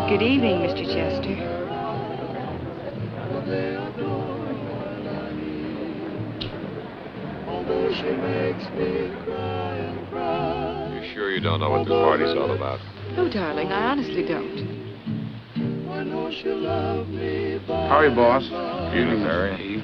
Good evening, Mr. Chester. You sure you don't know what this party's all about? No, darling, I honestly don't. Howdy, boss. Good evening, Harry.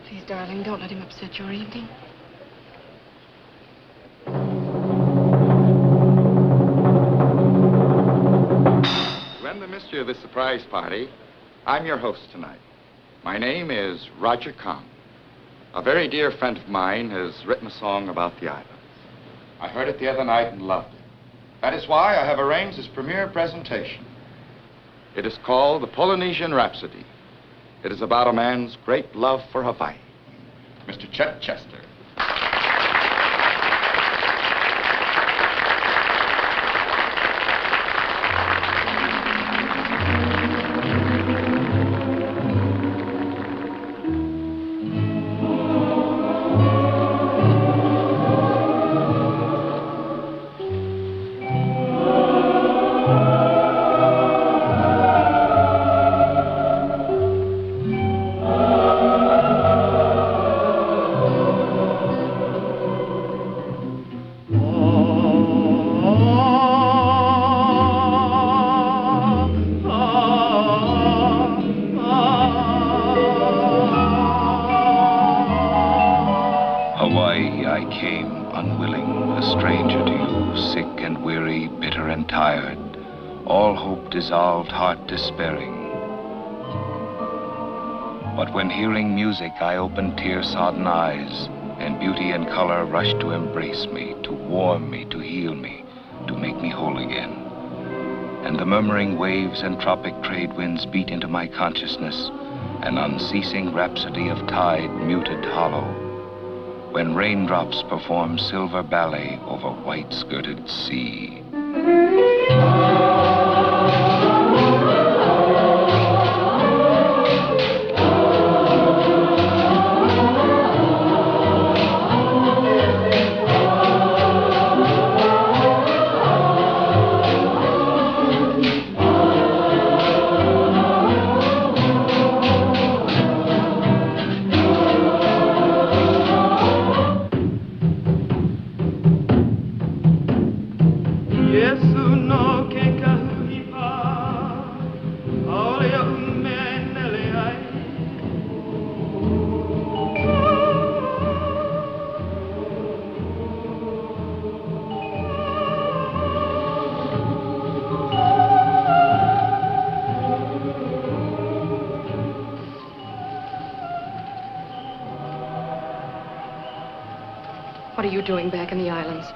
Please, darling, don't let him upset your evening. To end the mystery of this surprise party, I'm your host tonight. My name is Roger Kahn. A very dear friend of mine has written a song about the islands. I heard it the other night and loved it. That is why I have arranged this premiere presentation. It is called The Polynesian Rhapsody. It is about a man's great love for Hawaii. Mr. Chet Chester. Hawaii, I came unwilling, a stranger to you, sick and weary, bitter and tired, all hope dissolved, heart despairing. But when hearing music, I opened tear-sodden eyes, and beauty and color rushed to embrace me, to warm me, to heal me, to make me whole again. And the murmuring waves and tropic trade winds beat into my consciousness, an unceasing rhapsody of tide muted hollow, when raindrops perform silver ballet over white-skirted sea. What are you doing back in the islands?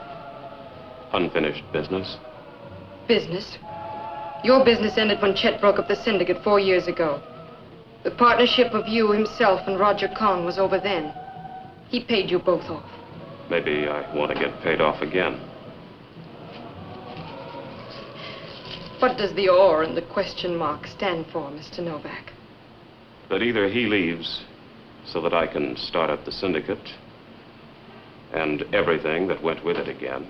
Unfinished business. Business? Your business ended when Chet broke up the syndicate 4 years ago. The partnership of you, himself, and Roger Kahn was over then. He paid you both off. Maybe I want to get paid off again. What does the or and the question mark stand for, Mr. Novak? That either he leaves so that I can start up the syndicate and everything that went with it again,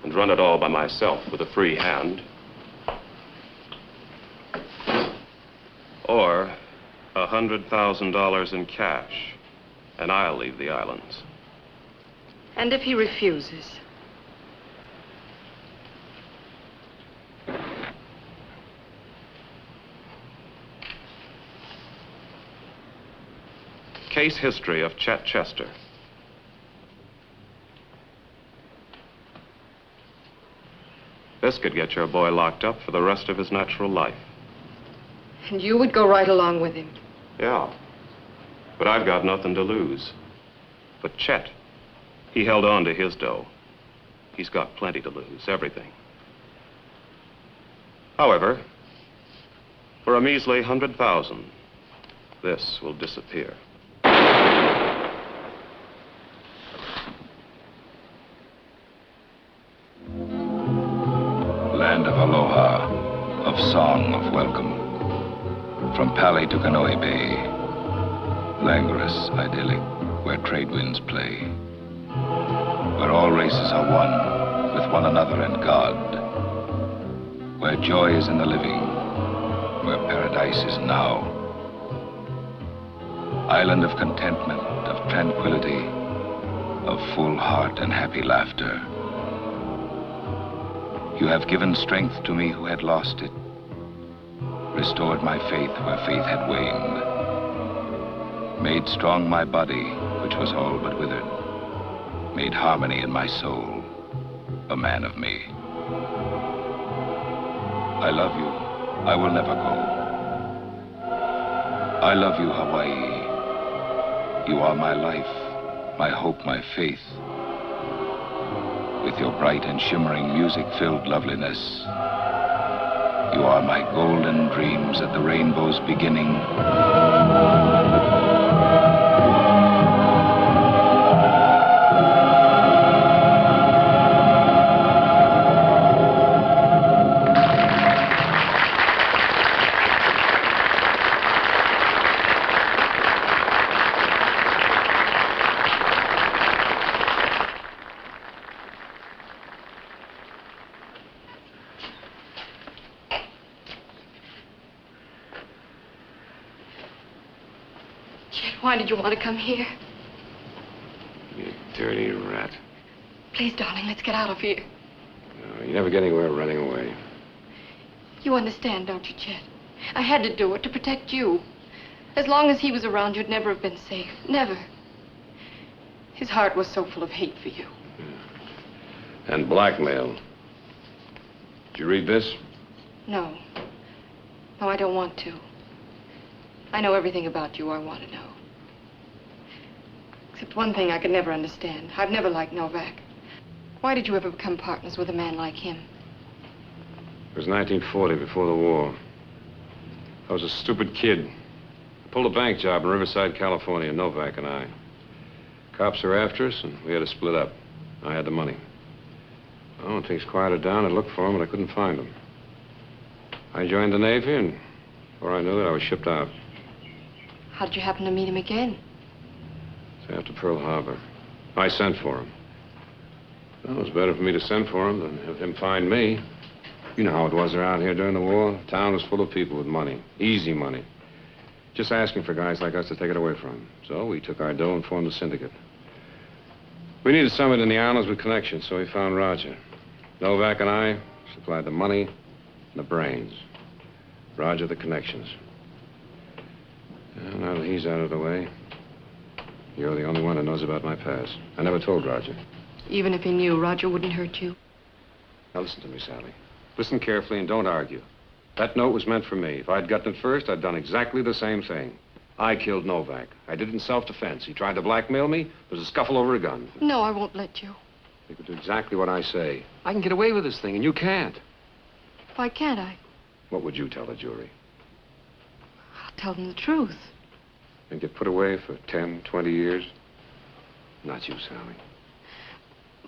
and run it all by myself with a free hand, or $100,000 in cash, and I'll leave the islands. And if he refuses? Case history of Chet Chester. This could get your boy locked up for the rest of his natural life. And you would go right along with him? Yeah, but I've got nothing to lose. But Chet, he held on to his dough. He's got plenty to lose, everything. However, for a measly 100,000, this will disappear. From Pali to Canoe Bay, languorous, idyllic, where trade winds play, where all races are one with one another and God, where joy is in the living, where paradise is now. Island of contentment, of tranquility, of full heart and happy laughter. You have given strength to me who had lost it, restored my faith where faith had waned, made strong my body, which was all but withered, made harmony in my soul, a man of me. I love you. I will never go. I love you, Hawaii. You are my life, my hope, my faith. With your bright and shimmering music-filled loveliness, you are my golden dreams at the rainbow's beginning. Why did you want to come here? You dirty rat. Please, darling, let's get out of here. No, you never get anywhere running away. You understand, don't you, Chet? I had to do it to protect you. As long as he was around, you'd never have been safe. Never. His heart was so full of hate for you. Yeah. And blackmail. Did you read this? No. No, I don't want to. I know everything about you I want to know. Except one thing I could never understand. I've never liked Novak. Why did you ever become partners with a man like him? It was 1940, before the war. I was a stupid kid. I pulled a bank job in Riverside, California, Novak and I. Cops were after us, and we had to split up. I had the money. Oh, when things quieted down, I looked for him, but I couldn't find him. I joined the Navy, and before I knew it, I was shipped out. How'd you happen to meet him again? It's after Pearl Harbor. I sent for him. Well, it was better for me to send for him than have him find me. You know how it was around here during the war. The town was full of people with money. Easy money. Just asking for guys like us to take it away from him. So we took our dough and formed a syndicate. We needed somebody in the islands with connections, so we found Roger. Novak and I supplied the money and the brains. Roger the connections. And now that he's out of the way, you're the only one who knows about my past. I never told Roger. Even if he knew, Roger wouldn't hurt you. Now listen to me, Sally. Listen carefully and don't argue. That note was meant for me. If I'd gotten it first, I'd done exactly the same thing. I killed Novak. I did it in self-defense. He tried to blackmail me. There was a scuffle over a gun. No, I won't let you. You can do exactly what I say. I can get away with this thing, and you can't. Why can't I? What would you tell the jury? I'll tell them the truth. And get put away for 10, 20 years? Not you, Sally.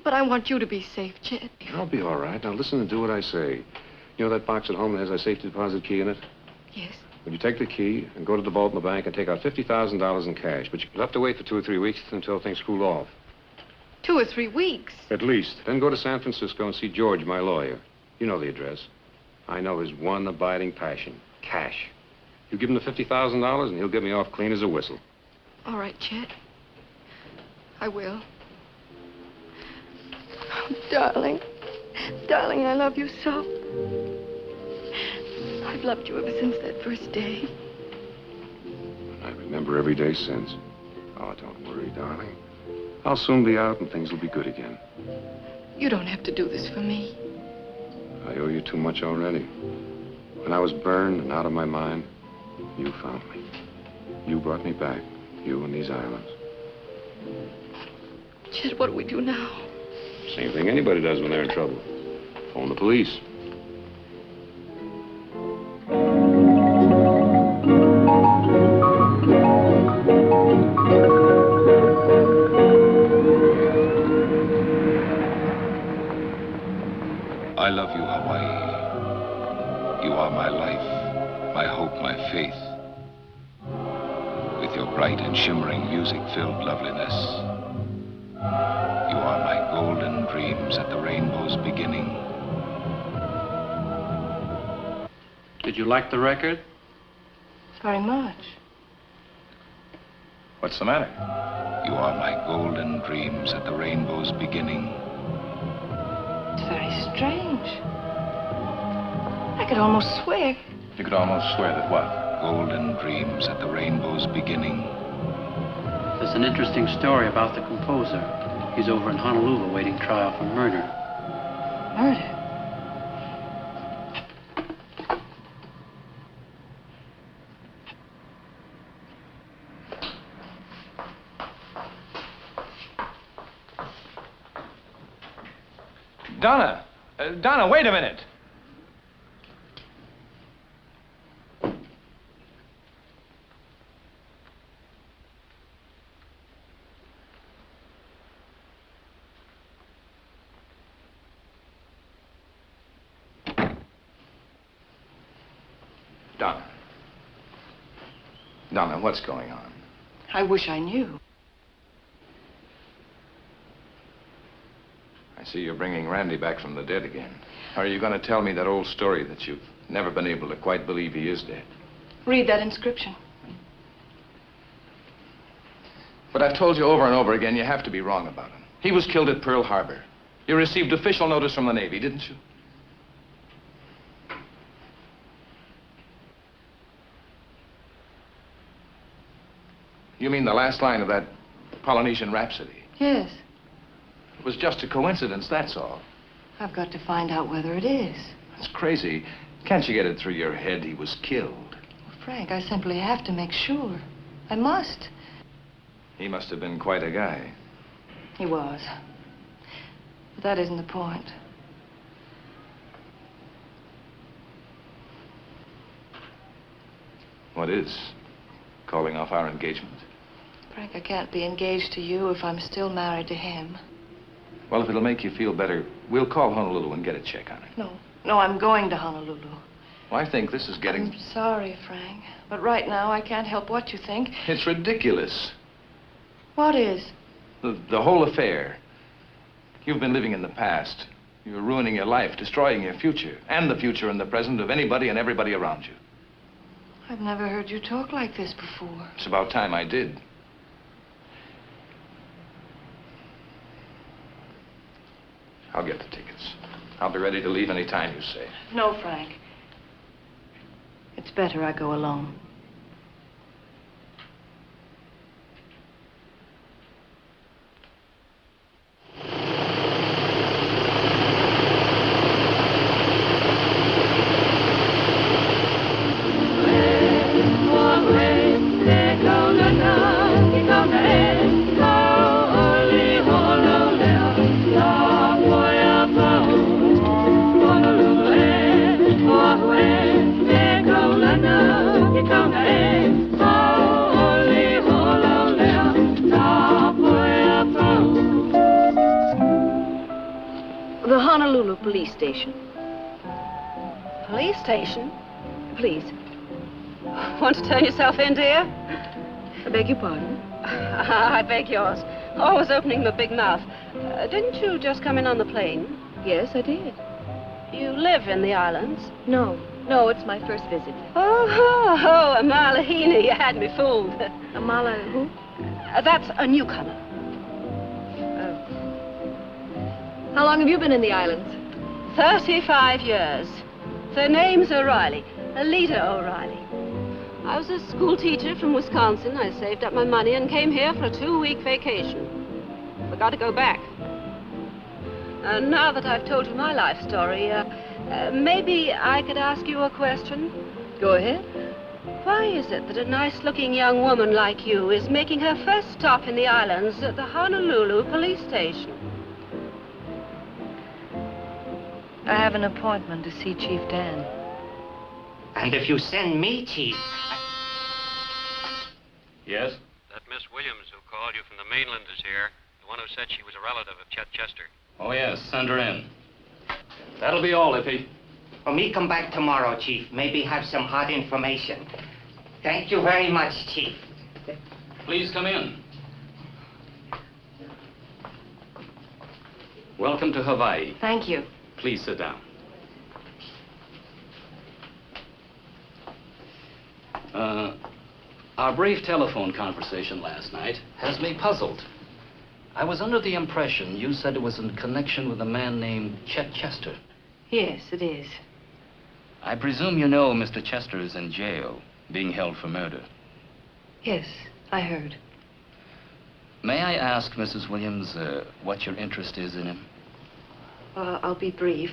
But I want you to be safe, Chet. I'll be all right. Now listen and do what I say. You know that box at home that has our safety deposit key in it? Yes. Well, you take the key and go to the vault in the bank and take out $50,000 in cash. But you'll have to wait for 2 or 3 weeks until things cool off. 2 or 3 weeks? At least. Then go to San Francisco and see George, my lawyer. You know the address. I know his one abiding passion, cash. You give him the $50,000 and he'll get me off clean as a whistle. All right, Chet. I will. Oh, darling. Darling, I love you so. I've loved you ever since that first day. I remember every day since. Oh, don't worry, darling. I'll soon be out and things will be good again. You don't have to do this for me. I owe you too much already. When I was burned and out of my mind, you found me. You brought me back. You and these islands. Chet, what do we do now? Same thing anybody does when they're in trouble. Phone the police. I love you, Hawaii. You are my life, my hope, my faith. unfulfilled loveliness. You are my golden dreams at the rainbow's beginning. Did you like the record? Very much. What's the matter? You are my golden dreams at the rainbow's beginning. It's very strange. I could almost swear. You could almost swear that what? Golden dreams at the rainbow's beginning. There's an interesting story about the composer. He's over in Honolulu awaiting trial for murder. Murder? Donna! Donna, wait a minute! Donna. Donna, what's going on? I wish I knew. I see you're bringing Randy back from the dead again. Are you going to tell me that old story that you've never been able to quite believe he is dead? Read that inscription. But I've told you over and over again, you have to be wrong about him. He was killed at Pearl Harbor. You received official notice from the Navy, didn't you? You mean the last line of that Polynesian Rhapsody? Yes. It was just a coincidence, that's all. I've got to find out whether it is. That's crazy. Can't you get it through your head he was killed? Well, Frank, I simply have to make sure. I must. He must have been quite a guy. He was. But that isn't the point. What is? Calling off our engagement? Frank, I can't be engaged to you if I'm still married to him. Well, if it'll make you feel better, we'll call Honolulu and get a check on it. No, I'm going to Honolulu. Well, I think this is getting... I'm sorry, Frank, but right now I can't help what you think. It's ridiculous. What is? The whole affair. You've been living in the past. You're ruining your life, destroying your future, and the future and the present of anybody and everybody around you. I've never heard you talk like this before. It's about time I did. I'll get the tickets. I'll be ready to leave any time you say. No, Frank. It's better I go alone. The Honolulu police station. Police station? Please. Want to turn yourself in, dear? I beg your pardon? I beg yours. Always opening the big mouth. Didn't you just come in on the plane? Yes, I did. You live in the islands? No, it's my first visit. Oh, Amalahina, you had me fooled. Amala who? That's a newcomer. How long have you been in the islands? 35 years. Their name's O'Reilly. Alita O'Reilly. I was a school teacher from Wisconsin. I saved up my money and came here for a 2-week vacation. Forgot to go back. Now that I've told you my life story, maybe I could ask you a question? Go ahead. Why is it that a nice-looking young woman like you is making her first stop in the islands at the Honolulu police station? I have an appointment to see Chief Dan. And if you send me, Chief... Yes? That Miss Williams who called you from the mainland is here. The one who said she was a relative of Chet Chester. Oh, yes. Send her in. That'll be all, Iffy. Well, me come back tomorrow, Chief. Maybe have some hot information. Thank you very much, Chief. Please come in. Welcome to Hawaii. Thank you. Please sit down. Our brief telephone conversation last night has me puzzled. I was under the impression you said it was in connection with a man named Chet Chester. Yes, it is. I presume you know Mr. Chester is in jail, being held for murder. Yes, I heard. May I ask, Mrs. Williams, what your interest is in him? I'll be brief.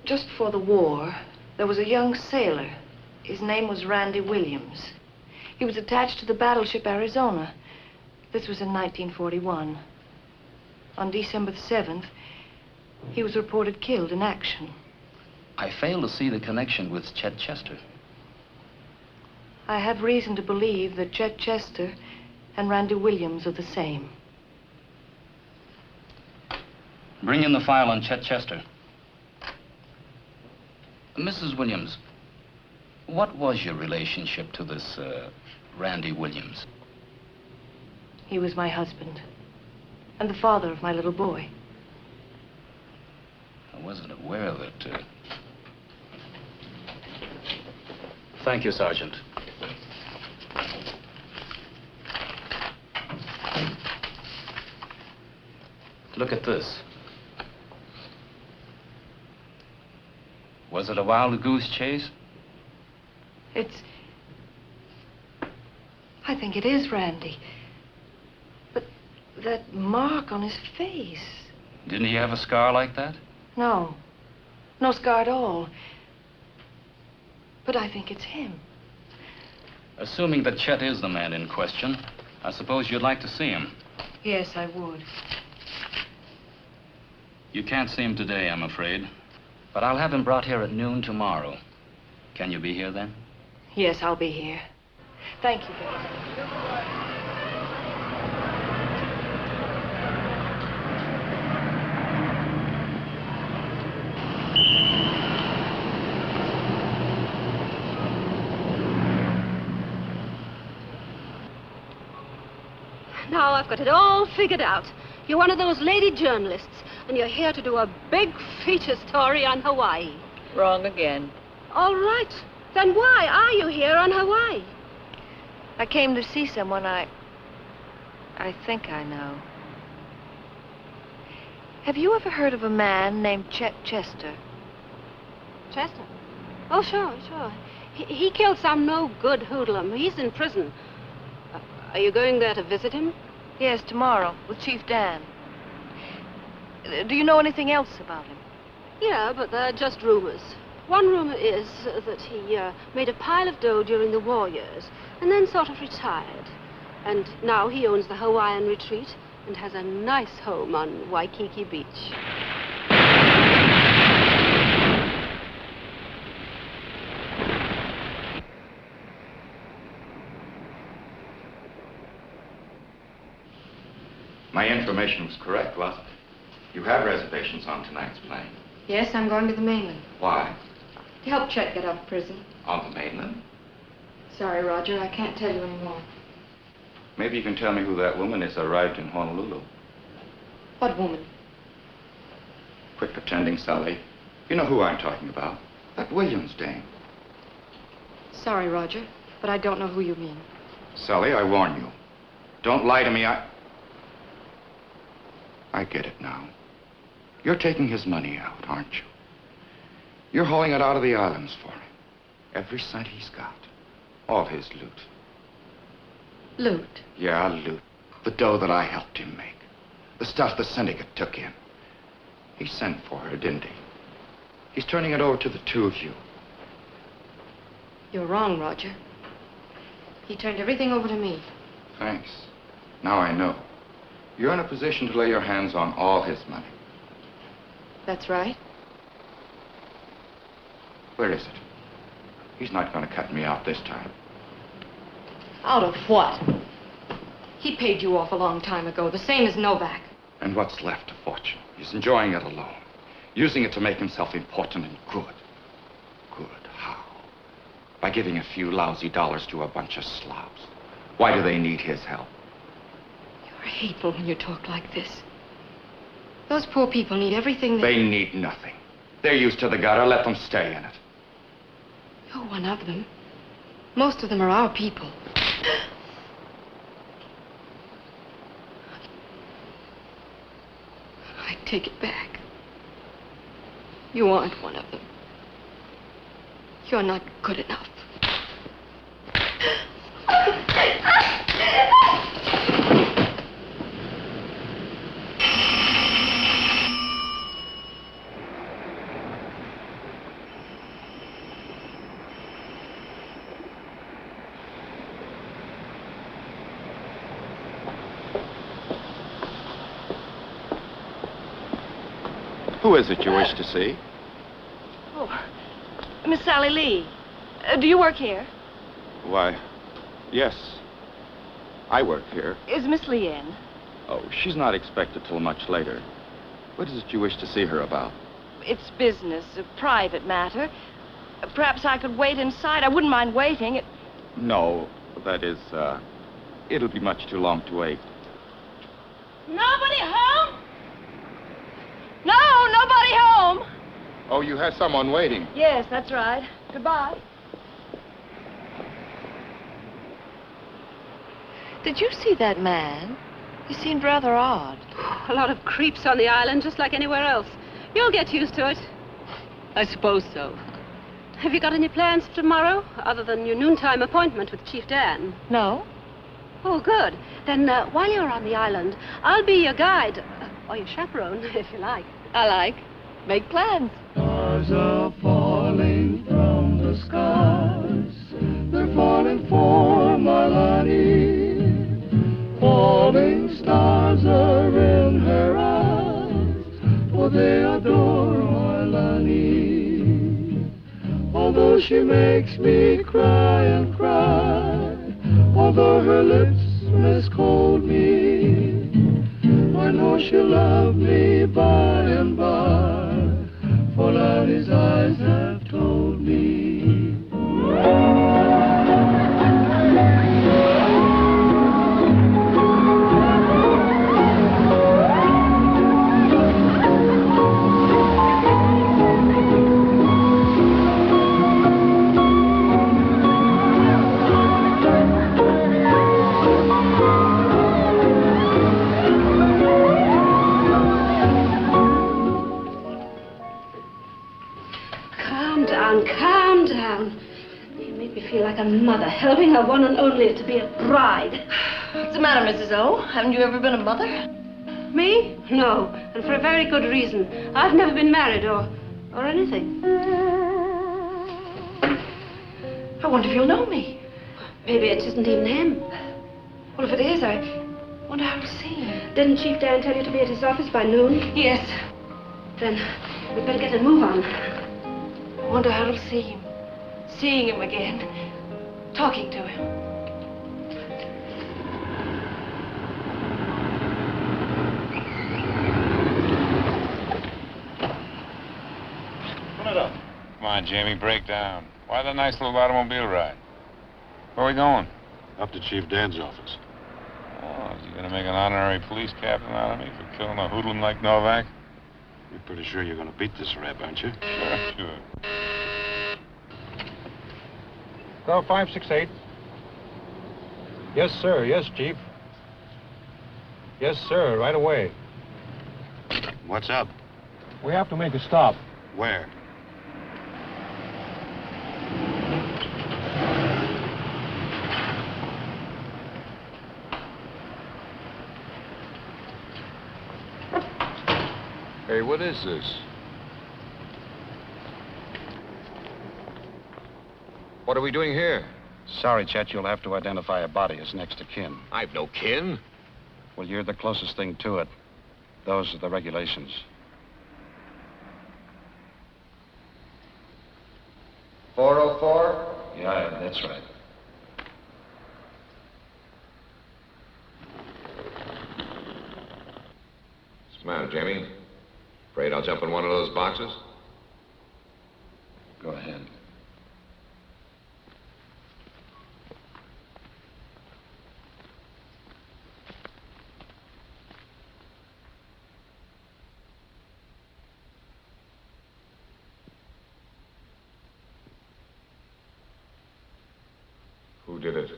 Just before the war, there was a young sailor. His name was Randy Williams. He was attached to the battleship Arizona. This was in 1941. On December the 7th, he was reported killed in action. I fail to see the connection with Chet Chester. I have reason to believe that Chet Chester and Randy Williams are the same. Bring in the file on Chet Chester. Mrs. Williams, what was your relationship to this, Randy Williams? He was my husband and the father of my little boy. I wasn't aware of it. Thank you, Sergeant. Look at this. Was it a wild goose chase? I think it is Randy. But that mark on his face. Didn't he have a scar like that? No. No scar at all. But I think it's him. Assuming that Chet is the man in question, I suppose you'd like to see him. Yes, I would. You can't see him today, I'm afraid. But I'll have him brought here at noon tomorrow. Can you be here then? Yes, I'll be here. Thank you, Betty. Now I've got it all figured out. You're one of those lady journalists, and you're here to do a big feature story on Hawaii. Wrong again. All right. Then why are you here on Hawaii? I came to see someone I think I know. Have you ever heard of a man named Chet Chester? Chester? Oh, sure. He killed some no-good hoodlum. He's in prison. Are you going there to visit him? Yes, tomorrow, with Chief Dan. Do you know anything else about him? Yeah, but they're just rumors. One rumor is that he made a pile of dough during the war years and then sort of retired. And now he owns the Hawaiian retreat and has a nice home on Waikiki Beach. My information was correct, wasn't it? You have reservations on tonight's plane. Yes, I'm going to the mainland. Why? To help Chet get out of prison. On the mainland? Sorry, Roger, I can't tell you anymore. Maybe you can tell me who that woman is that arrived in Honolulu. What woman? Quit pretending, Sally. You know who I'm talking about. That Williams dame. Sorry, Roger, but I don't know who you mean. Sally, I warn you. Don't lie to me. I get it now. You're taking his money out, aren't you? You're hauling it out of the islands for him. Every cent he's got. All his loot. Loot? Yeah, loot. The dough that I helped him make. The stuff the syndicate took in. He sent for her, didn't he? He's turning it over to the two of you. You're wrong, Roger. He turned everything over to me. Thanks. Now I know. You're in a position to lay your hands on all his money. That's right. Where is it? He's not going to cut me out this time. Out of what? He paid you off a long time ago, the same as Novak. And what's left of fortune? He's enjoying it alone. Using it to make himself important and good. Good. How? By giving a few lousy dollars to a bunch of slobs. Why do they need his help? You're hateful when you talk like this. Those poor people need everything They need nothing. They're used to the gutter. Let them stay in it. You're one of them. Most of them are our people. I take it back. You aren't one of them. You're not good enough. Who is it you wish to see? Oh, Miss Sally Lee. Do you work here? Why, yes. I work here. Is Miss Lee in? Oh, she's not expected till much later. What is it you wish to see her about? It's business, a private matter. Perhaps I could wait inside. I wouldn't mind waiting. No, that is, it'll be much too long to wait. Nobody home? No, nobody home. Oh, you have someone waiting. Yes, that's right. Goodbye. Did you see that man? He seemed rather odd. A lot of creeps on the island, just like anywhere else. You'll get used to it. I suppose so. Have you got any plans for tomorrow, other than your noontime appointment with Chief Dan? No? Oh, good. Then while you're on the island, I'll be your guide, or your chaperone, if you like. I like. Make plans. Stars are falling from the skies. They're falling for my Lani. Falling stars are in her eyes, for they adore my Lani. Although she makes me cry and cry, although her lips miscall me, I know she'll love me by and by, for Lani's eyes have told me. Calm down. You make me feel like a mother, helping her one and only to be a bride. What's the matter, Mrs. O? Haven't you ever been a mother? Me? No, and for a very good reason. I've never been married or anything. I wonder if you'll know me. Maybe it isn't even him. Well, if it is, I wonder how to see him. Didn't Chief Dan tell you to be at his office by noon? Yes. Then we'd better get a move on. I wonder how to see him. Seeing him again. Talking to him. Put it up. Come on, Jamie, break down. Why the nice little automobile ride? Where are we going? Up to Chief Dan's office. Oh, is he going to make an honorary police captain out of me for killing a hoodlum like Novak? You're pretty sure you're going to beat this rap, aren't you? Sure. Go 568. Yes, sir. Yes, Chief. Yes, sir. Right away. What's up? We have to make a stop. Where? Hey, what is this? What are we doing here? Sorry, Chet, you'll have to identify a body as next of kin. I've no kin. Well, you're the closest thing to it. Those are the regulations. .404? Yeah, that's right. What's the matter, Jamie? Afraid I'll jump in one of those boxes? Go ahead. Who did it?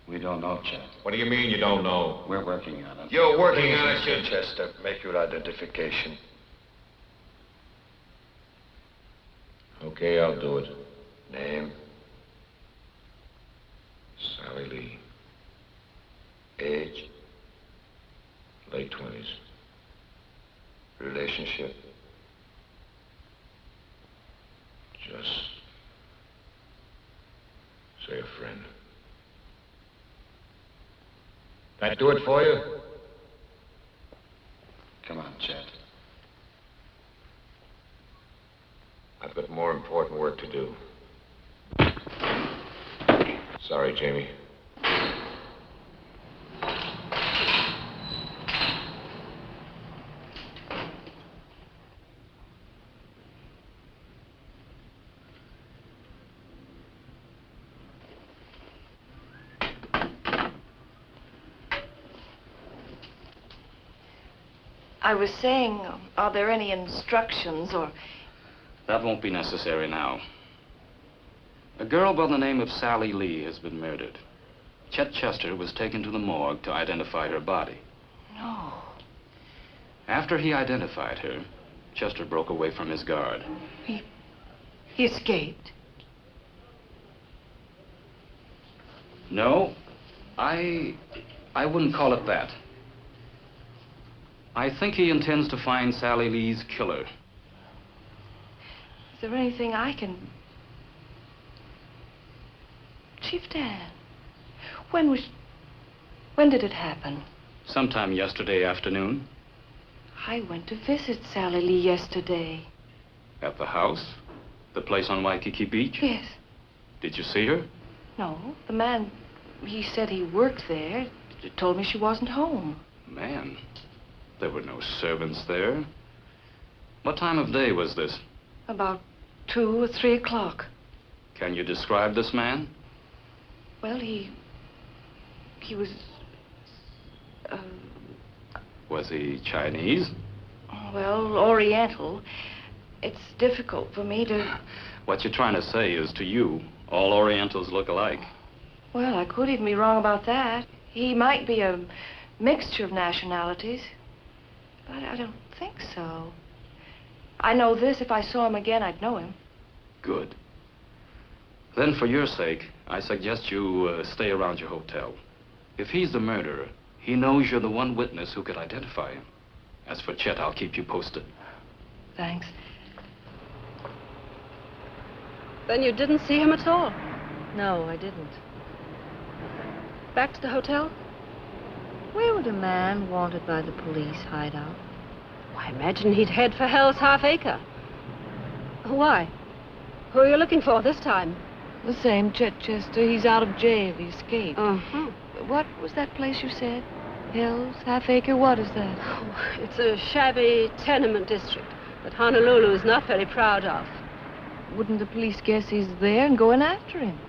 We don't know, Chet. What do you mean you don't know? We're working on it. You're working on it, Chet Chester. Make your identification. Okay, I'll do it. Name? Sally Lee. Age? Late 20s. Relationship? Just say a friend. That do it for you? Come on, Chet. I've got more important work to do. Sorry, Jamie. I was saying, are there any instructions or... That won't be necessary now. A girl by the name of Sally Lee has been murdered. Chet Chester was taken to the morgue to identify her body. No. After he identified her, Chester broke away from his guard. He escaped? No, I wouldn't call it that. I think he intends to find Sally Lee's killer. Is there anything I can... Chief Dan, when did it happen? Sometime yesterday afternoon. I went to visit Sally Lee yesterday. At the house? The place on Waikiki Beach? Yes. Did you see her? No, the man, he said he worked there, told me she wasn't home. Man, there were no servants there. What time of day was this? About 2 or 3 o'clock. Can you describe this man? Well, he was... Was he Chinese? Well, Oriental. It's difficult for me to... What you're trying to say is, to you, all Orientals look alike. Well, I could even be wrong about that. He might be a mixture of nationalities. But I don't think so. I know this, if I saw him again, I'd know him. Good. Then, for your sake, I suggest you stay around your hotel. If he's the murderer, he knows you're the one witness who could identify him. As for Chet, I'll keep you posted. Thanks. Then you didn't see him at all? No, I didn't. Back to the hotel? Where would a man wanted by the police hide out? I imagine he'd head for Hell's Half-Acre. Why? Who are you looking for this time? The same, Chet Chester. He's out of jail. He escaped. Uh-huh. What was that place you said? Hell's Half-Acre? What is that? Oh, it's a shabby tenement district that Honolulu is not very proud of. Wouldn't the police guess he's there and go in after him?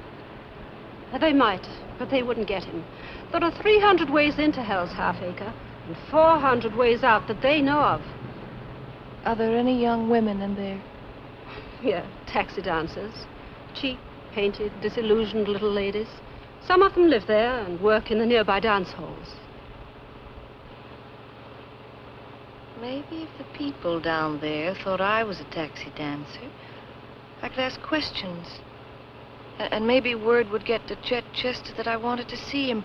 They might, but they wouldn't get him. There are 300 ways into Hell's Half-Acre and 400 ways out that they know of. Are there any young women in there? Yeah, taxi dancers. Cheap, painted, disillusioned little ladies. Some of them live there and work in the nearby dance halls. Maybe if the people down there thought I was a taxi dancer, I could ask questions. And maybe word would get to Chet Chester that I wanted to see him.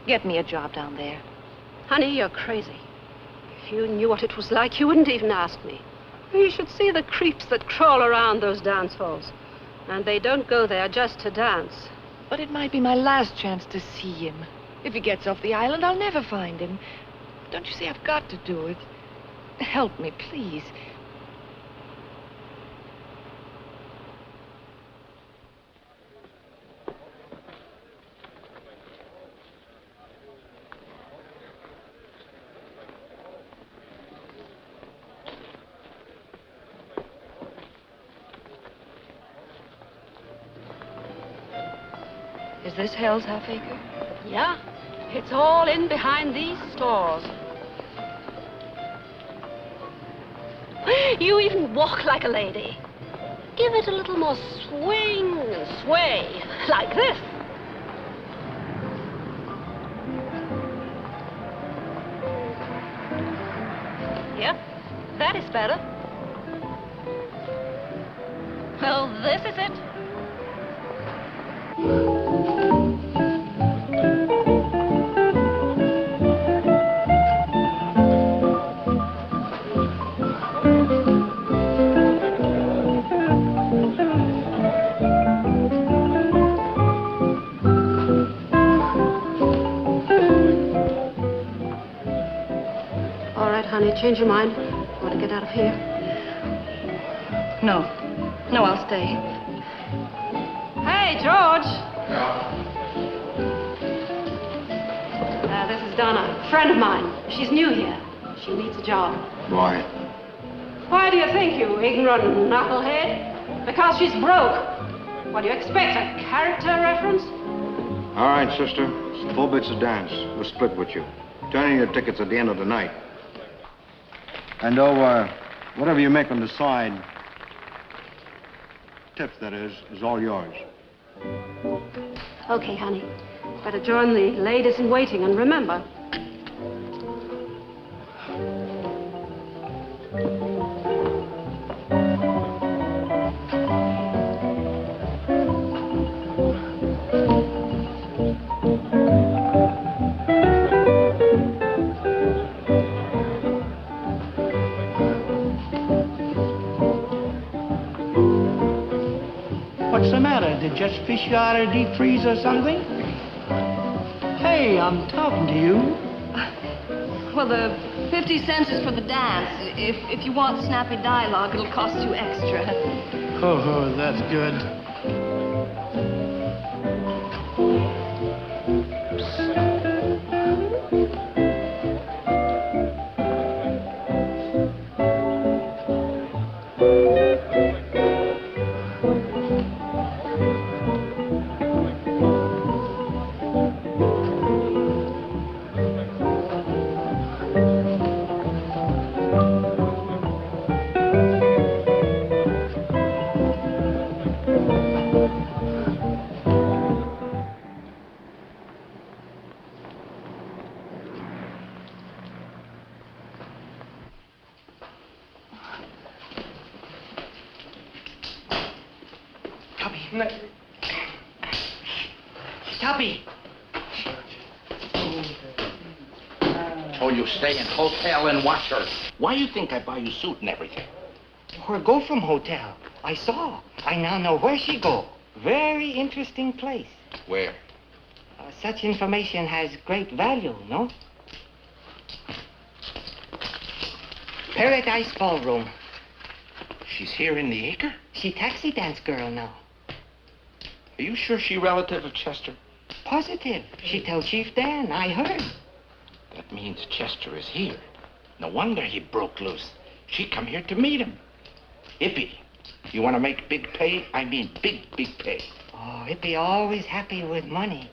Get me a job down there. Honey, you're crazy. If you knew what it was like, you wouldn't even ask me. You should see the creeps that crawl around those dance halls. And they don't go there just to dance. But it might be my last chance to see him. If he gets off the island, I'll never find him. Don't you see, I've got to do it. Help me, please. Is this Hell's Half-Acre? Yeah, it's all in behind these stores. You even walk like a lady. give it a little more swing and sway, like this. Yep, that is better. Well, this is it. All right, honey, change your mind. Want to get out of here? No. No, I'll stay. Hey, George. This is Donna, a friend of mine. She's new here. She needs a job. Why? Why do you think, you ignorant knucklehead? Because she's broke. What do you expect, a character reference? All right, sister. 4 bits of dance. We'll split with you. Turn in your tickets at the end of the night. And, whatever you make on the side, tips, that is all yours. Okay, honey. Better join the ladies in waiting, and remember, What's the matter? Did Jess fish you out of the deep freeze or something? Hey, I'm talking to you. Well, the 50 cents is for the dance. If you want snappy dialogue, it'll cost you extra. Oh, that's good. Tubby! Oh, you stay in hotel and watch her. Why you think I buy you suit and everything? Her go from hotel. I saw. I now know where she go. Very interesting place. Where? Such information has great value, no? Paradise Ballroom. She's here in the Acre? She taxi dance girl now. Are you sure she relative of Chester? Positive. She tell Chief Dan. I heard. That means Chester is here. No wonder he broke loose. She come here to meet him. Hippie, you want to make big pay? I mean big, big pay. Oh, Hippie always happy with money.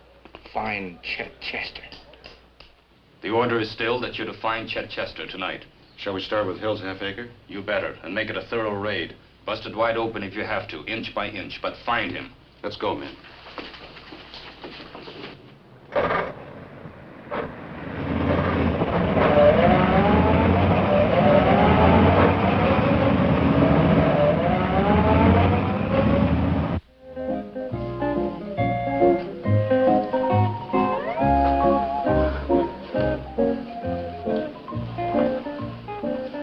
Find Chet Chester. The order is still that you're to find Chet Chester tonight. Shall we start with Hill's half acre? You better, and make it a thorough raid. Bust it wide open if you have to, inch by inch, but find him. Let's go, men.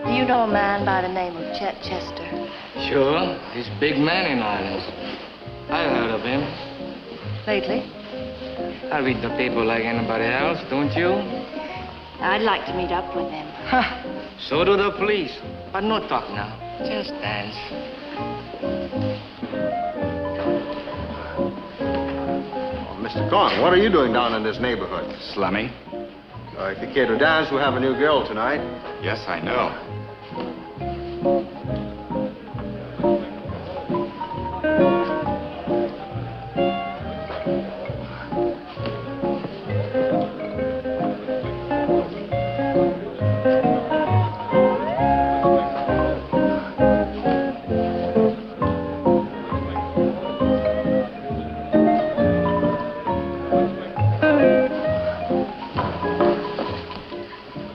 Do you know a man by the name of Chet Chester? Sure, he's big man in Islands. I've heard of him. Lately? I read the paper like anybody else, don't you? I'd like to meet up with him. So do the police. But no talk now. Just dance. Oh, Mr. Corn, what are you doing down in this neighborhood? Slummy? If you care to dance, we'll have a new girl tonight. Yes, I know.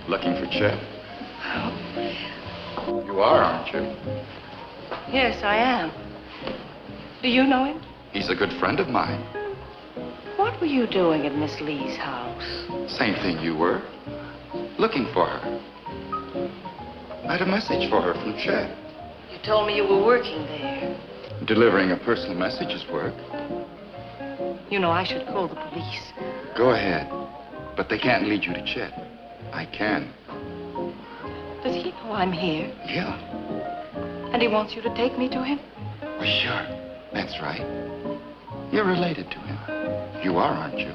Looking for Chet? You are, aren't you? Yes, I am. Do you know him? He's a good friend of mine. What were you doing at Miss Lee's house? Same thing you were. Looking for her. I had a message for her from Chet. You told me you were working there. Delivering a personal message is work. You know, I should call the police. Go ahead. But they can't lead you to Chet. I can. Does he know I'm here? Yeah. And he wants you to take me to him? Well, sure. That's right. You're related to him. You are, aren't you?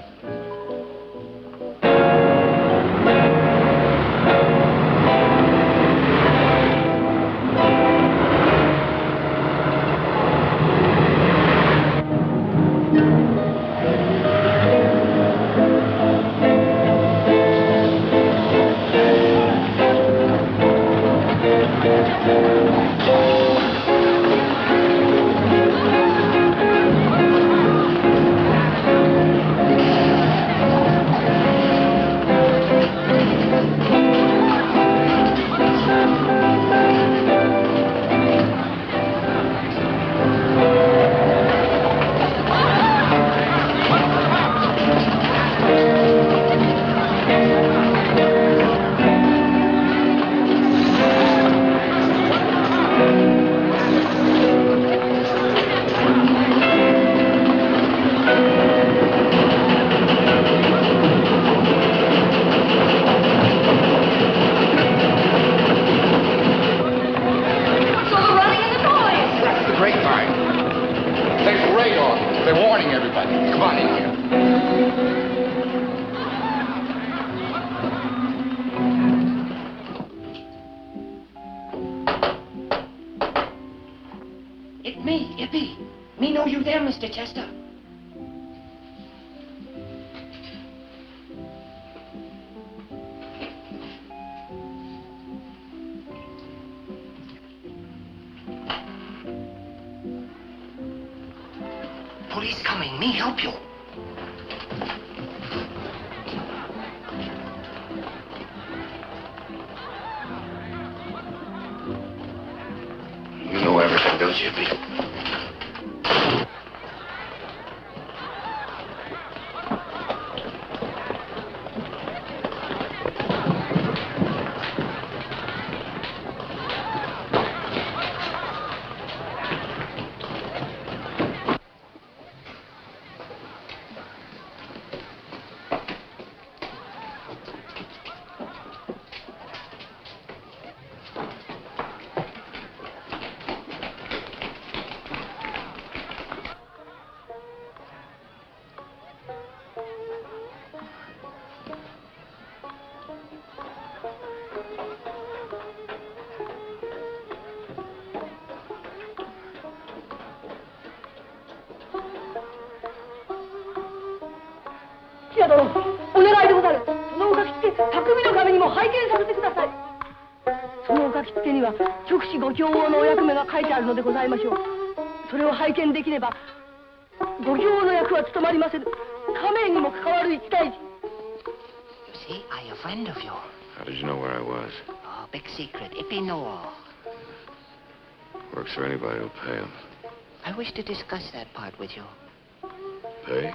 Me know you there, Mr. Chester. Police coming. Me help you. You know everything, don't you, Pete? How did you know where I was? Oh, big secret. Ippy know all. Works for anybody who'll pay him. I wish to discuss that part with you. Pay?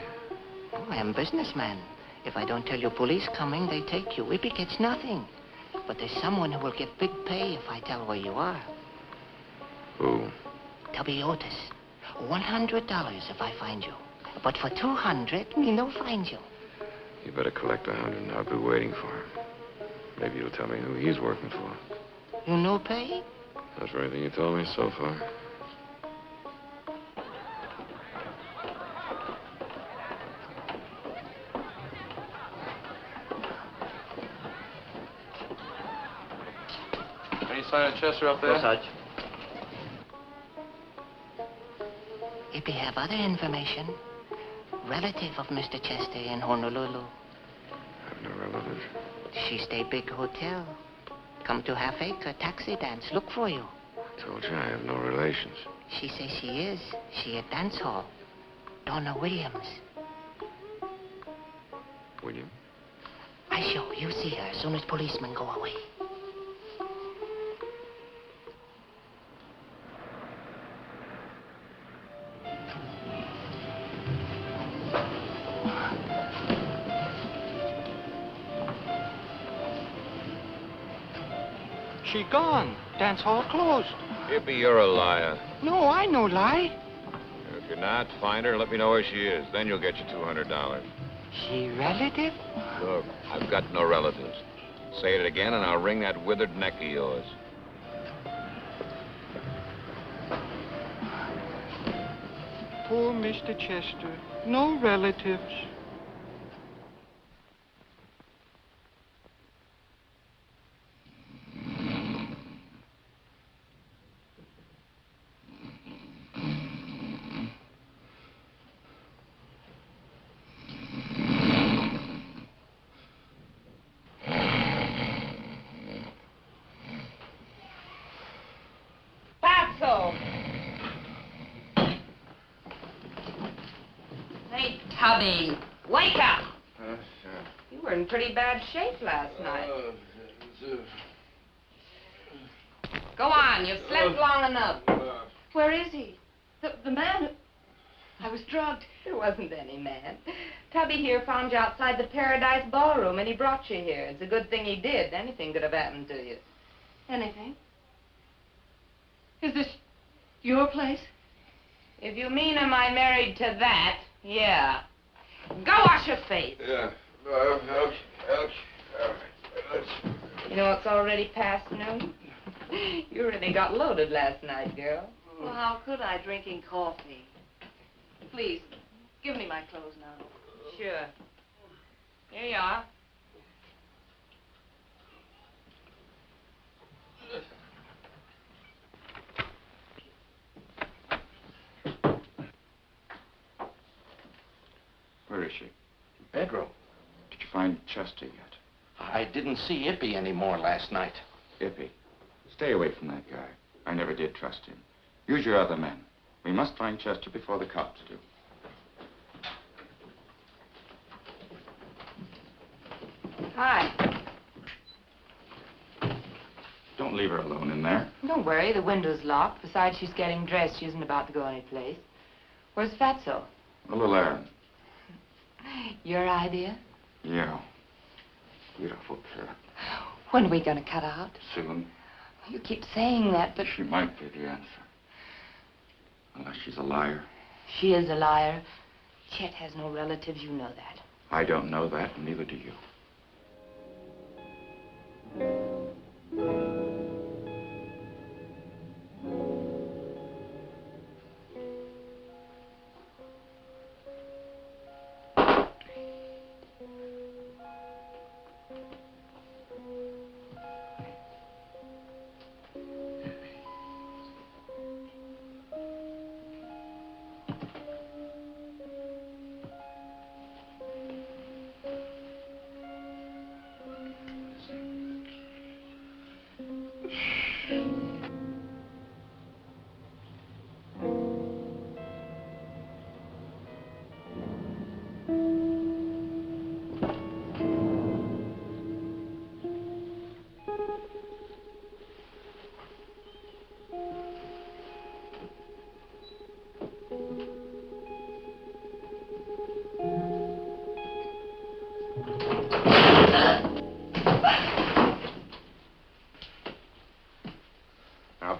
Oh, I am a businessman. If I don't tell you police coming, they take you. Ippy gets nothing. But there's someone who will get big pay if I tell where you are. Who? W. Otis. $100 if I find you. But for $200, me no find you. You better collect 100 and I'll be waiting for him. Maybe you'll tell me who he's working for. You no pay? That's for anything you told me so far. Any sign of Chester up there? No such. If you have other information, relative of Mr. Chester in Honolulu. I have no relatives. She stay big hotel. Come to Half Acre, taxi dance, look for you. I told you I have no relations. She says she is. She at dance hall. Donna Williams. William? I Why, sure. You see her as soon as policemen go away. She gone. Dance hall closed. Hippie, you're a liar. No, I no lie. If you're not, find her and let me know where she is. Then you'll get your $200. She relative? Look, I've got no relatives. Say it again and I'll wring that withered neck of yours. Poor Mr. Chester. No relatives. Fatso! Hey, Tubby, wake up! You were in pretty bad shape last night. Go on, you've slept long enough. Where is he? The man who... I was drugged. There wasn't any man. Tubby here found you outside the Paradise Ballroom, and he brought you here. It's a good thing he did. Anything could have happened to you. Anything? Is this your place? If you mean am I married to that, yeah. Go wash your face. Yeah. You know it's already past noon? You really got loaded last night, girl. Well, how could I, drinking coffee? Please, give me my clothes now. Sure. Here you are. Where is she? Bedroom. Did you find Chester yet? I didn't see Ippy anymore last night. Ippy, stay away from that guy. I never did trust him. Use your other men. We must find Chester before the cops do. Hi. Don't leave her alone in there. Don't worry, the window's locked. Besides, she's getting dressed. She isn't about to go anyplace. Where's Fatso? A little errand. Your idea? Yeah. Beautiful pair. When are we gonna cut out? Soon. You keep saying that, but... She might be the answer. Unless she's a liar. She is a liar. Chet has no relatives, you know that. I don't know that, and neither do you.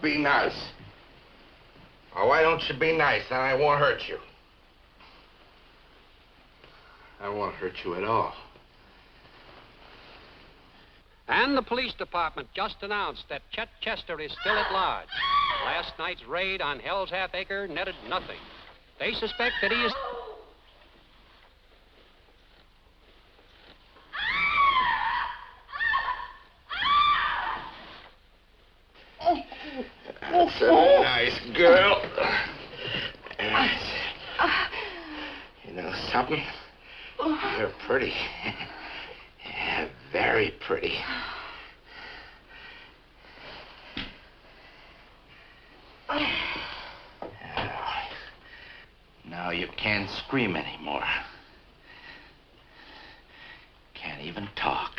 Be nice. Oh, why don't you be nice, and I won't hurt you. I won't hurt you at all. And the police department just announced that Chet Chester is still at large. Last night's raid on Hell's Half Acre netted nothing. They suspect that he is... That's a nice girl. You know something? You're pretty. Yeah, very pretty. Now you can't scream anymore. Can't even talk.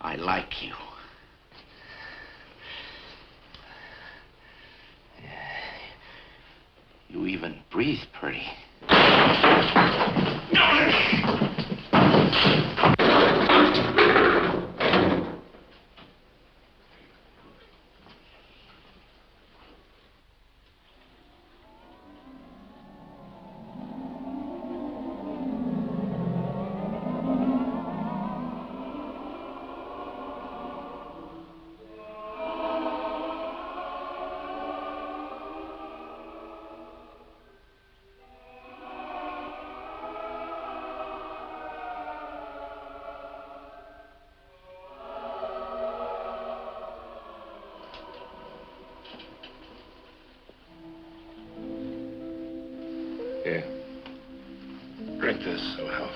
I like you. You even breathe pretty. Here. Drink this. It'll help.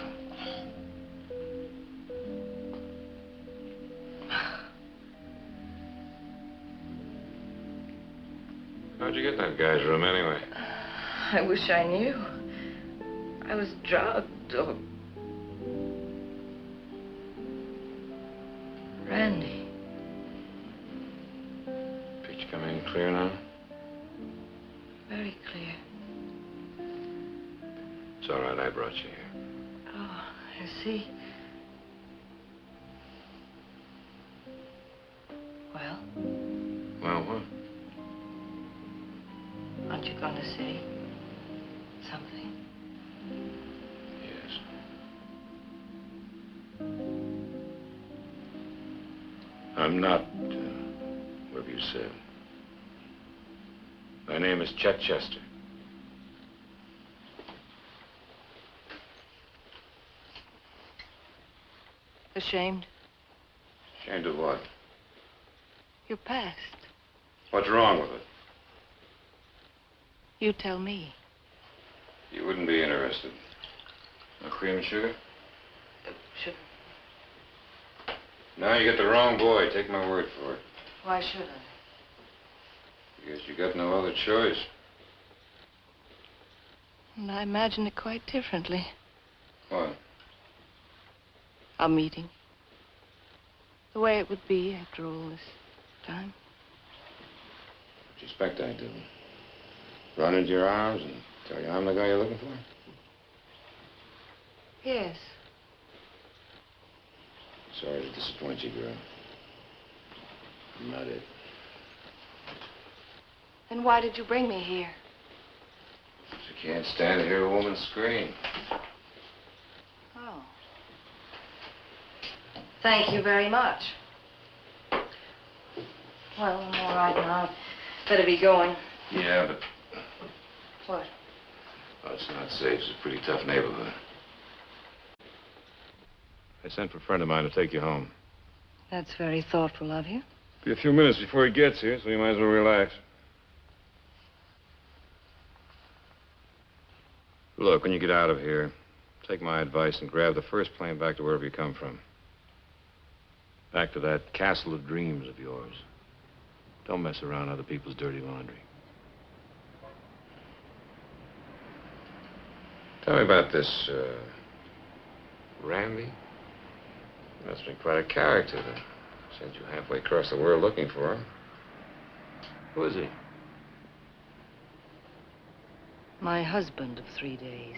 How'd you get that guy's room anyway? I wish I knew. I was drugged or... Randy. Picture coming in clear now? Very clear. It's all right. I brought you here. Oh, I see. Well? Well, what? Aren't you going to say something? Yes. I'm not, what have you said? My name is Chet Chester. Ashamed? Ashamed of what? Your past. What's wrong with it? You tell me. You wouldn't be interested. No cream and sugar? Should... No, you got the wrong boy. Take my word for it. Why should I? Because you got no other choice. And I imagine it quite differently. What? Our meeting. The way it would be after all this time. What do you expect I do? Run into your arms and tell you I'm the guy you're looking for? Yes. Sorry to disappoint you, girl. I'm not it. Then why did you bring me here? You can't stand to hear a woman scream. Oh. Thank you very much. Well, I'm all right now. Better be going. Yeah, but... What? Oh, it's not safe. It's a pretty tough neighborhood. I sent for a friend of mine to take you home. That's very thoughtful of you. Be a few minutes before he gets here, so you might as well relax. Look, when you get out of here, take my advice and grab the first plane back to wherever you come from. Back to that castle of dreams of yours. Don't mess around other people's dirty laundry. Tell me about this, Randy. That's been quite a character to send you halfway across the world looking for him. Who is he? My husband of 3 days.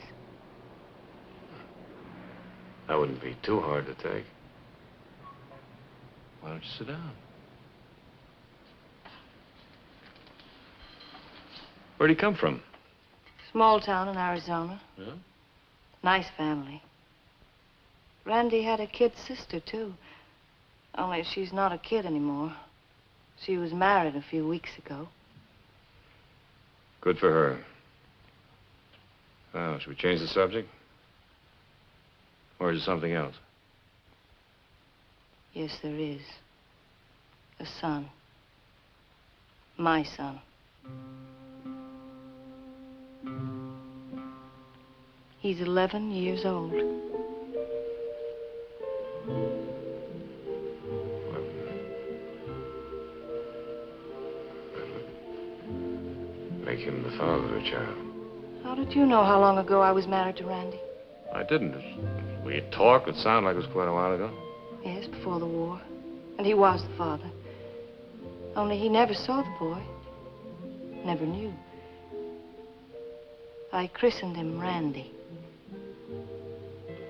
That wouldn't be too hard to take. Why don't you sit down? Where'd he come from? Small town in Arizona. Yeah? Nice family. Randy had a kid sister, too. Only she's not a kid anymore. She was married a few weeks ago. Good for her. Well, should we change the subject? Or is it something else? Yes, there is. A son. My son. He's 11 years old. Make him the father of the child. How did you know how long ago I was married to Randy? I didn't. We had talked. It sounded like it was quite a while ago. Yes, before the war. And he was the father. Only he never saw the boy. Never knew. I christened him Randy.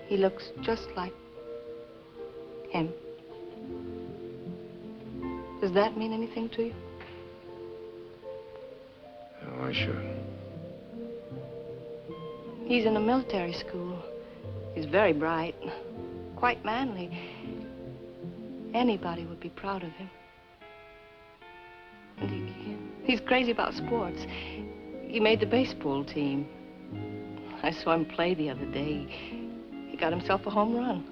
He looks just like him. Does that mean anything to you? Oh, I should. He's in a military school. He's very bright, quite manly. Anybody would be proud of him. And he's crazy about sports. He made the baseball team. I saw him play the other day. He got himself a home run.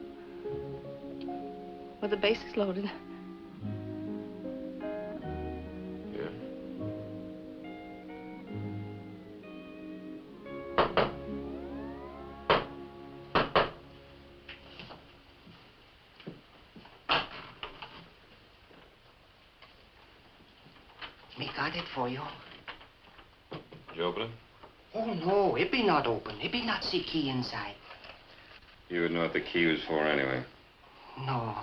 With the bases loaded. Yeah. Me got it for you. Did you open it? Oh, no, it be not open. It be not see key inside. You would know what the key was for anyway. No.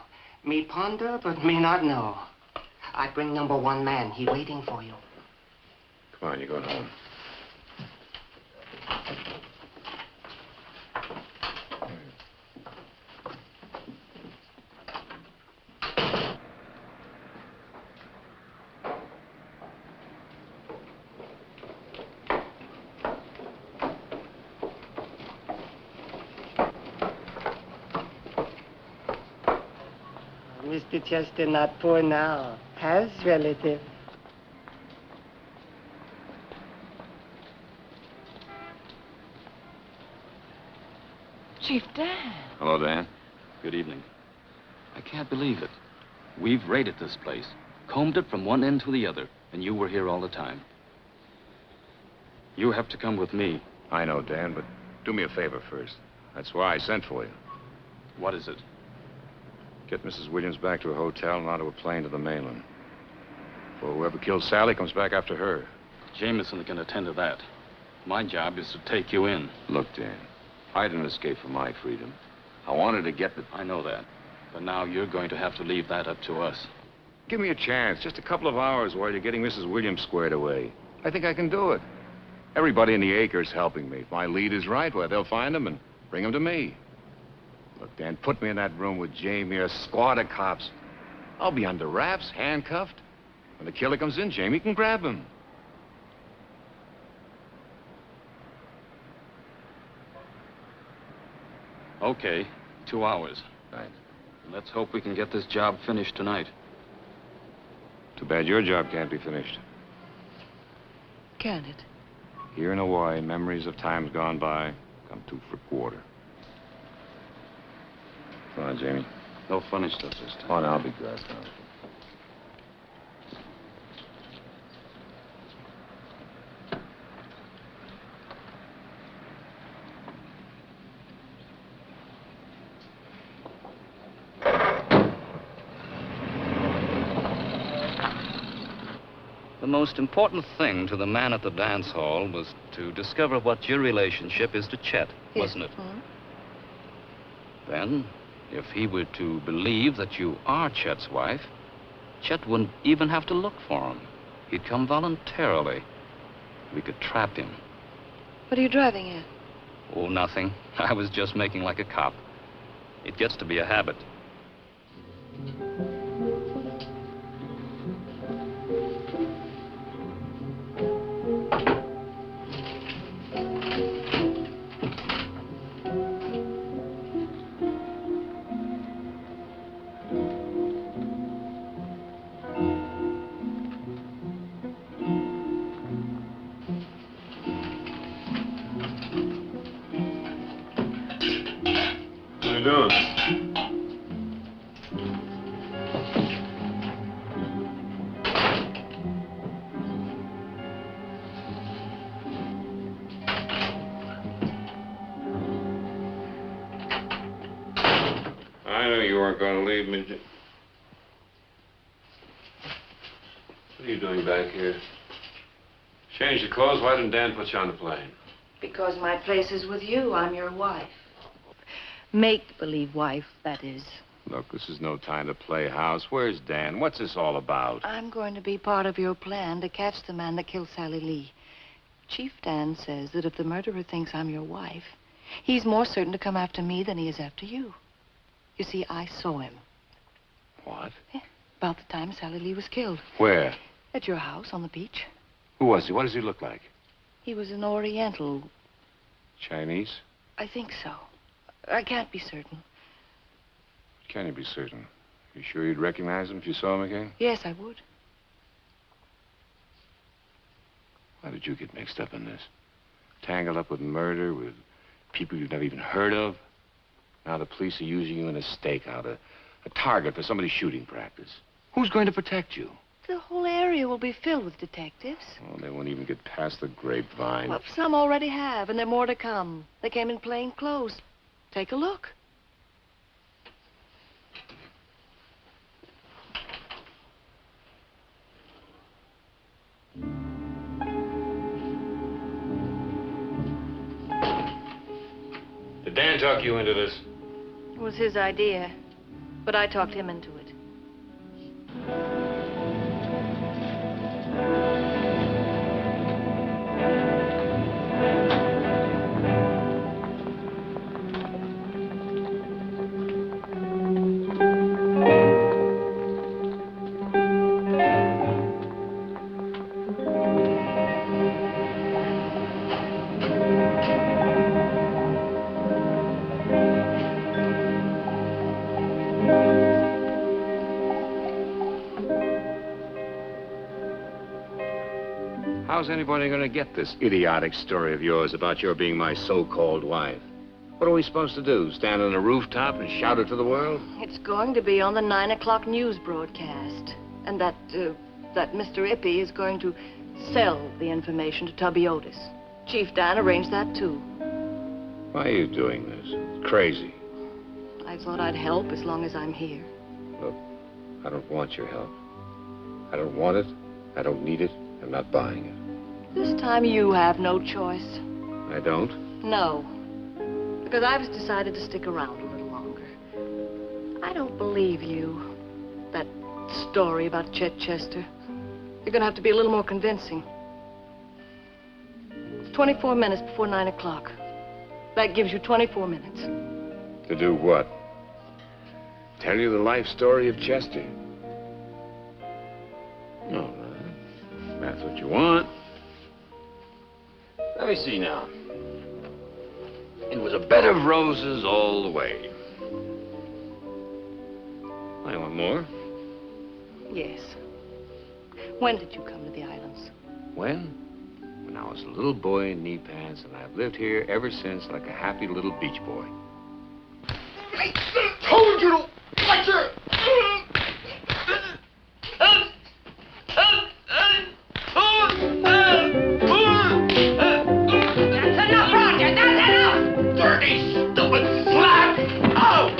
Me ponder, but me not know. I bring #1 man. He waiting for you. Come on, you're going home. Mr. Chester not poor now. Has relative. Chief Dan. Hello, Dan. Good evening. I can't believe it. We've raided this place, combed it from one end to the other, and you were here all the time. You have to come with me. I know, Dan, but do me a favor first. That's why I sent for you. What is it? Get Mrs. Williams back to her hotel and onto a plane to the mainland. For whoever killed Sally comes back after her. Jameson can attend to that. My job is to take you in. Look, Dan, I didn't escape for my freedom. I wanted to get the... I know that. But now you're going to have to leave that up to us. Give me a chance, just a couple of hours while you're getting Mrs. Williams squared away. I think I can do it. Everybody in the Acre is helping me. If my lead is right, well, they'll find him and bring him to me. Look, Dan, put me in that room with Jamie, a squad of cops. I'll be under wraps, handcuffed. When the killer comes in, Jamie can grab him. Okay, 2 hours. Thanks. Let's hope we can get this job finished tonight. Too bad your job can't be finished. Can it? Here in Hawaii, memories of times gone by come 2 for a quarter. Come on, Jamie. No funny stuff this time. Oh, no, I'll be glad. The most important thing to the man at the dance hall was to discover what your relationship is to Chet, wasn't it? Mm-hmm. Then, if he were to believe that you are Chet's wife, Chet wouldn't even have to look for him. He'd come voluntarily. We could trap him. What are you driving at? Oh, nothing. I was just making like a cop. It gets to be a habit. What are you doing? I knew you weren't going to leave me. What are you doing back here? Change your clothes. Why didn't Dan put you on the plane? Because my place is with you. I'm your wife. Make-believe wife, that is. Look, this is no time to play house. Where's Dan? What's this all about? I'm going to be part of your plan to catch the man that killed Sally Lee. Chief Dan says that if the murderer thinks I'm your wife, he's more certain to come after me than he is after you. You see, I saw him. What? Yeah, about the time Sally Lee was killed. Where? At your house on the beach. Who was he? What does he look like? He was an Oriental. Chinese? I think so. I can't be certain. Can you be certain? You sure you'd recognize him if you saw him again? Yes, I would. Why did you get mixed up in this? Tangled up with murder, with people you've never even heard of? Now the police are using you in a stakeout, a target for somebody's shooting practice. Who's going to protect you? The whole area will be filled with detectives. Oh, they won't even get past the grapevine. Well, some already have, and there are more to come. They came in plain clothes. Take a look. Did Dan talk you into this? It was his idea, but I talked him into it. How's anybody going to get this idiotic story of yours about your being my so-called wife? What are we supposed to do? Stand on a rooftop and shout it to the world? It's going to be on the 9 o'clock news broadcast. And that Mr. Ippy is going to sell the information to Tubby Otis. Chief Dan arranged that, too. Why are you doing this? It's crazy. I thought I'd help as long as I'm here. Look, I don't want your help. I don't want it. I don't need it. I'm not buying it. This time you have no choice. I don't? No. Because I've decided to stick around a little longer. I don't believe you. That story about Chet Chester. You're going to have to be a little more convincing. It's 24 minutes before 9 o'clock. That gives you 24 minutes. To do what? Tell you the life story of Chester? No, if that's what you want. Let me see now. It was a bed of roses all the way. I want more. Yes. When did you come to the islands? When? When I was a little boy in knee pants, and I've lived here ever since like a happy little beach boy. I told you to watch her! That's enough, Roger! That's enough! Dirty, stupid slut! Out!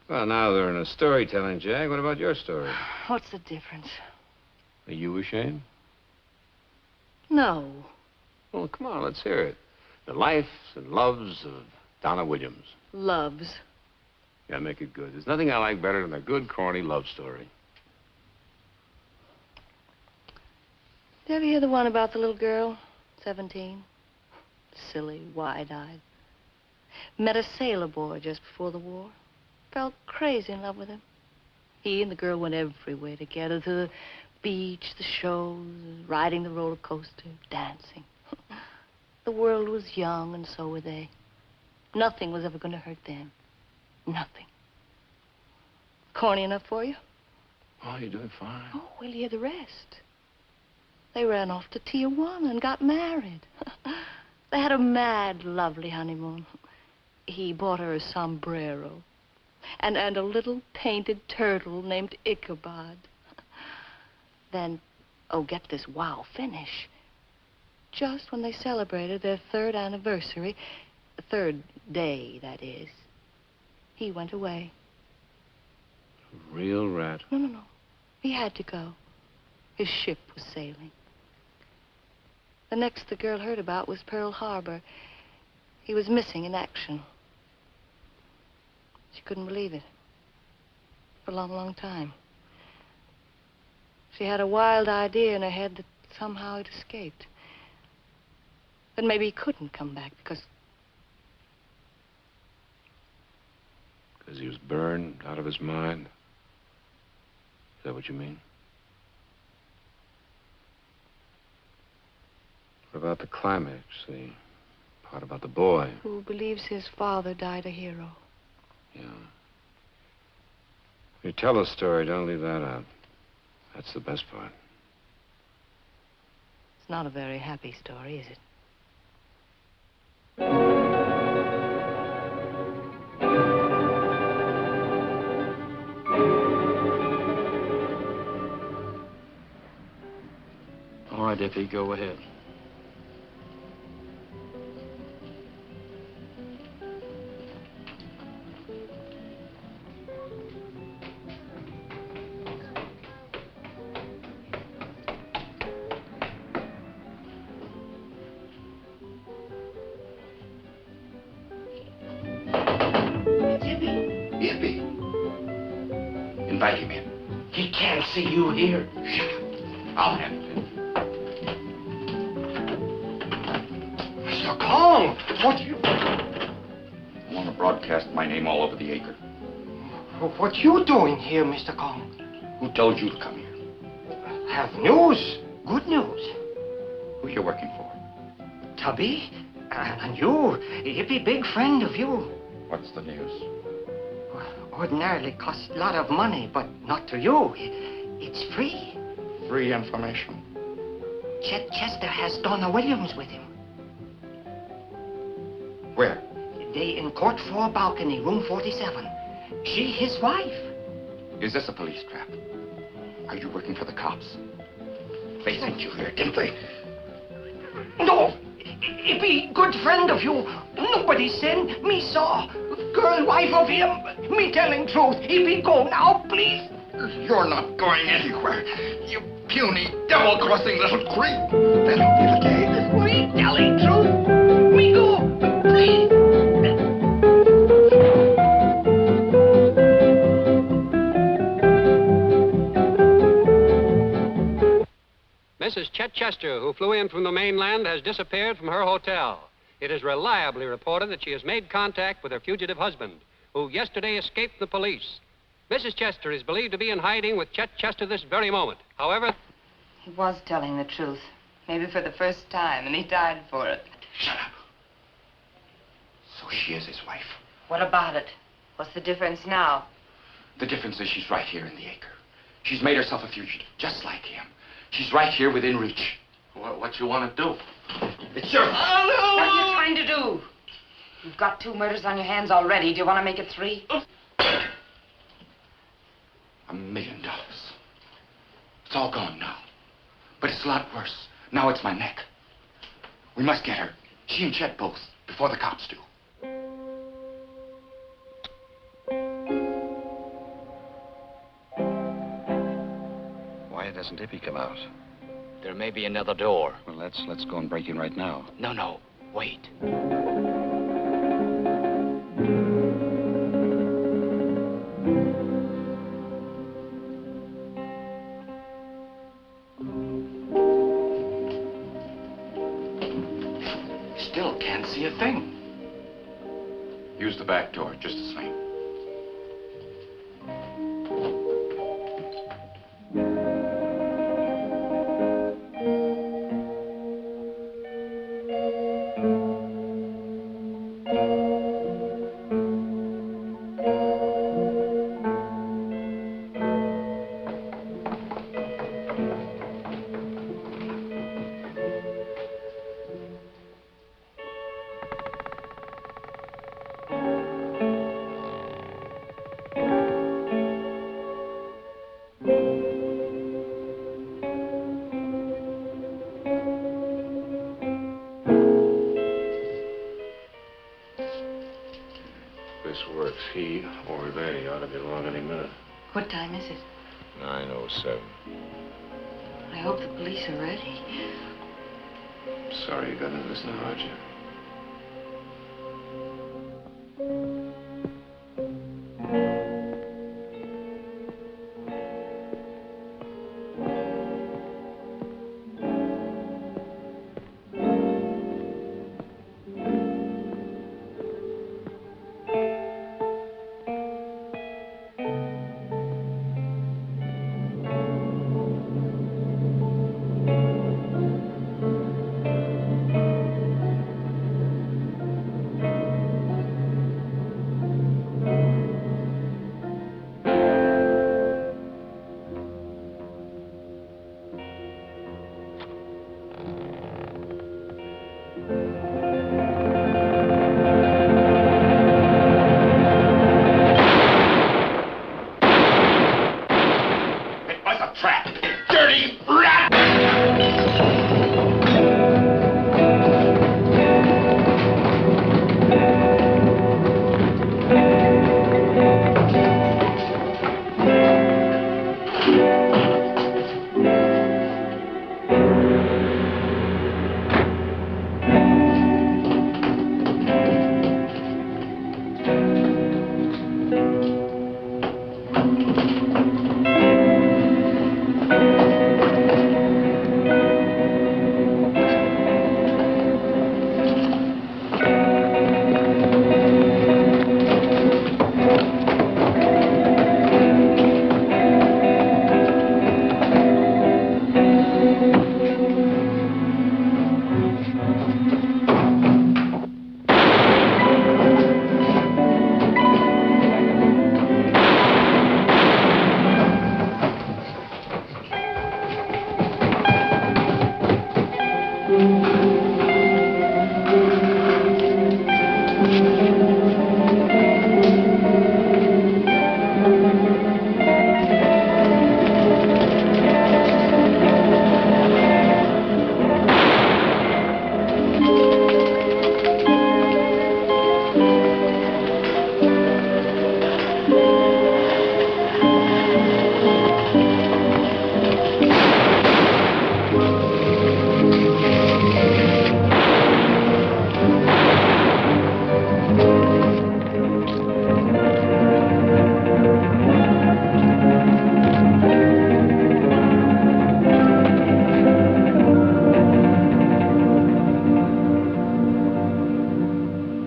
Well, now they're in a storytelling jag. What about your story? What's the difference? Are you ashamed? No. Well, come on, let's hear it. The life and loves of Donna Williams. Loves. Yeah, make it good. There's nothing I like better than a good, corny love story. Did you ever hear the one about the little girl, 17? Silly, wide-eyed. Met a sailor boy just before the war. Felt crazy in love with him. He and the girl went everywhere together, to the beach, the shows, riding the roller coaster, dancing. The world was young, and so were they. Nothing was ever going to hurt them. Nothing. Corny enough for you? Oh, you're doing fine. Oh, we'll hear the rest. They ran off to Tijuana and got married. They had a mad, lovely honeymoon. He bought her a sombrero. And a little painted turtle named Ichabod. Then Oh, get this wow finish. Just when they celebrated their 3rd anniversary, the 3rd day, that is, he went away. Real rat. No. He had to go. His ship was sailing. The next the girl heard about was Pearl Harbor. He was missing in action. She couldn't believe it. For a long, long time. She had a wild idea in her head that somehow it escaped. That maybe he couldn't come back because he was burned out of his mind? Is that what you mean? What about the climax, the part about the boy? who believes his father died a hero. Yeah. When you tell the story, don't leave that out. That's the best part. It's not a very happy story, is it? All right, Ippy, go ahead. Ippy. Invite him in. He can't see you here. Shut up. I'll handle it. Mr. Kong, what you... I want to broadcast my name all over the Acre. What you doing here, Mr. Kong? Who told you to come here? Have news. Good news. Who you working for? Tubby, and you, Ippy, big friend of you. What's the news? Ordinarily costs a lot of money, but not to you. It's free. Free information. Chet Chester has Donna Williams with him. Where? They in court floor balcony, room 47. She his wife. Is this a police trap? Are you working for the cops? They sent you here, didn't they? No, Ippy, good friend of you. Nobody sent. Me saw. Girl, wife of him. Me telling truth. Ippy, go now, please. You're not going anywhere. You puny, double-crossing little creep. That'll be the case. Me telling truth. Me go, please. Mrs. Chet Chester, who flew in from the mainland, has disappeared from her hotel. It is reliably reported that she has made contact with her fugitive husband, who yesterday escaped the police. Mrs. Chester is believed to be in hiding with Chet Chester this very moment. However... He was telling the truth. Maybe for the first time, and he died for it. Shut up. So she is his wife. What about it? What's the difference now? The difference is she's right here in the Acre. She's made herself a fugitive, just like him. She's right here within reach. What you want to do? It's your... What are you trying to do? You've got 2 murders on your hands already. Do you want to make it 3? $1 million. It's all gone now. But it's a lot worse. Now it's my neck. We must get her. She and Chet both, before the cops do. Why doesn't Ippy come out? There may be another door. Well, let's go and break in right now. No, wait. Still can't see a thing. Use the back door, just the same. 7. I hope the police are ready. Sorry you got into this now, aren't you?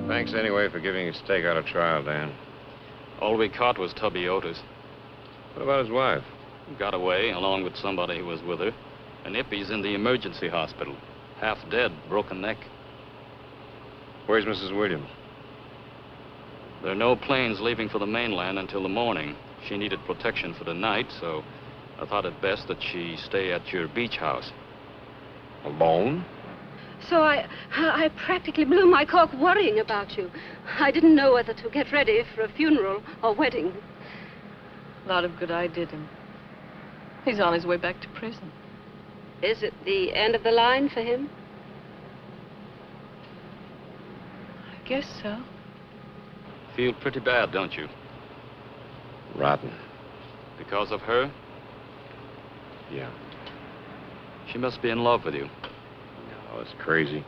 Thanks anyway for giving his stake out of trial, Dan. All we caught was Tubby Otis. What about his wife? Got away, along with somebody who was with her. And Ippy's in the emergency hospital. Half dead, broken neck. Where's Mrs. Williams? There are no planes leaving for the mainland until the morning. She needed protection for the night, so I thought it best that she stay at your beach house. Alone? So I practically blew my cork worrying about you. I didn't know whether to get ready for a funeral or wedding. A lot of good I did him. He's on his way back to prison. Is it the end of the line for him? I guess so. Feel pretty bad, don't you? Rotten. Because of her? Yeah. She must be in love with you. Oh, it's crazy.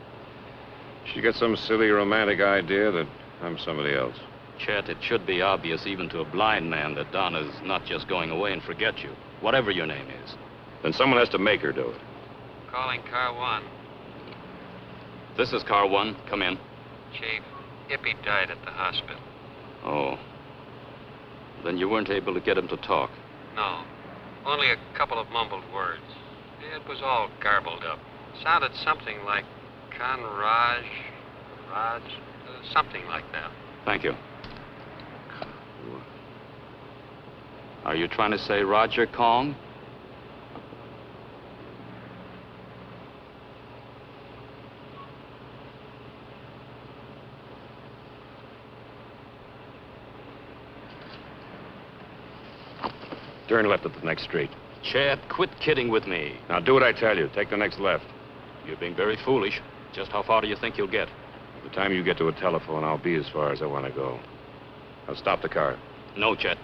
She got some silly romantic idea that I'm somebody else. Chet, it should be obvious even to a blind man that Donna's not just going away and forget you, whatever your name is. Then someone has to make her do it. Calling car 1. This is car 1. Come in. Chief, Ippy died at the hospital. Oh. Then you weren't able to get him to talk? No. Only a couple of mumbled words. It was all garbled up. Sounded something like Raj, something like that. Thank you. Are you trying to say Roger Kong? Turn left at the next street. Chet, quit kidding with me. Now do what I tell you. Take the next left. You're being very foolish. Just how far do you think you'll get? By the time you get to a telephone, I'll be as far as I want to go. Now stop the car. No, Chet.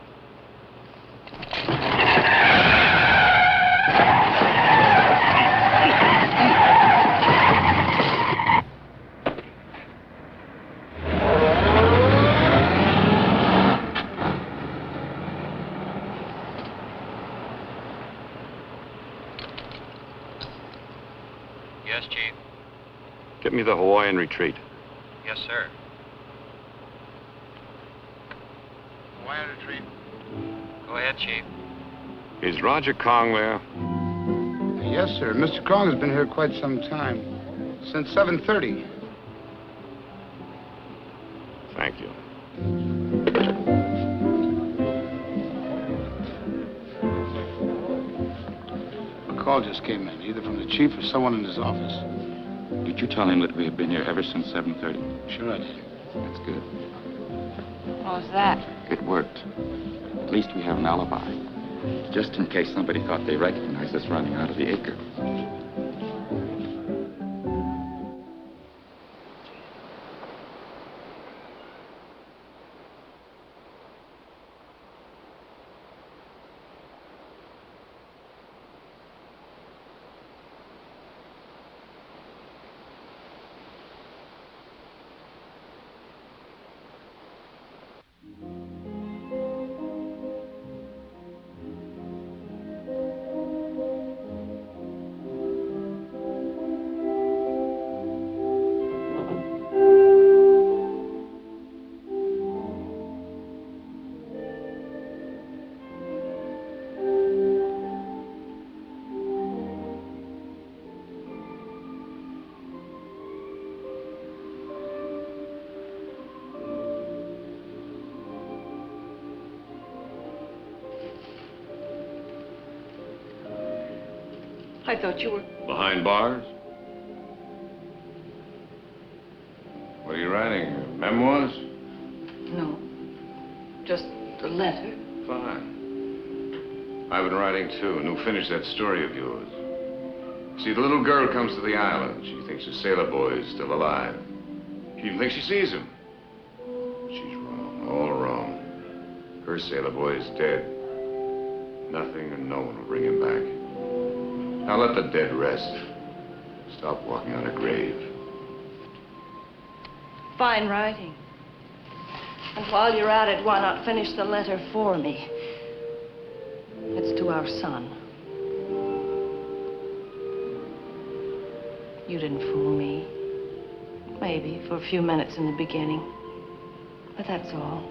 Yes, Chief. Get me the Hawaiian retreat. Yes, sir. Hawaiian retreat. Go ahead, Chief. Is Roger Kong there? Yes, sir. Mr. Krong has been here quite some time. Since 7:30. Thank you. A call just came in, either from the chief or someone in his office. Did you tell him that we had been here ever since 7:30? Sure I did. That's good. What was that? It worked. At least we have an alibi. Just in case somebody thought they recognized us running out of the Acre. I thought you were... Behind bars? What are you writing? Memoirs? No. Just a letter. Fine. I've been writing too, and who finished that story of yours? See, the little girl comes to the island. She thinks her sailor boy is still alive. She even thinks she sees him. She's wrong, all wrong. Her sailor boy is dead. Nothing and no one will bring him back. Now let the dead rest. Stop walking on a grave. Fine writing. And while you're at it, why not finish the letter for me? It's to our son. You didn't fool me. Maybe for a few minutes in the beginning. But that's all.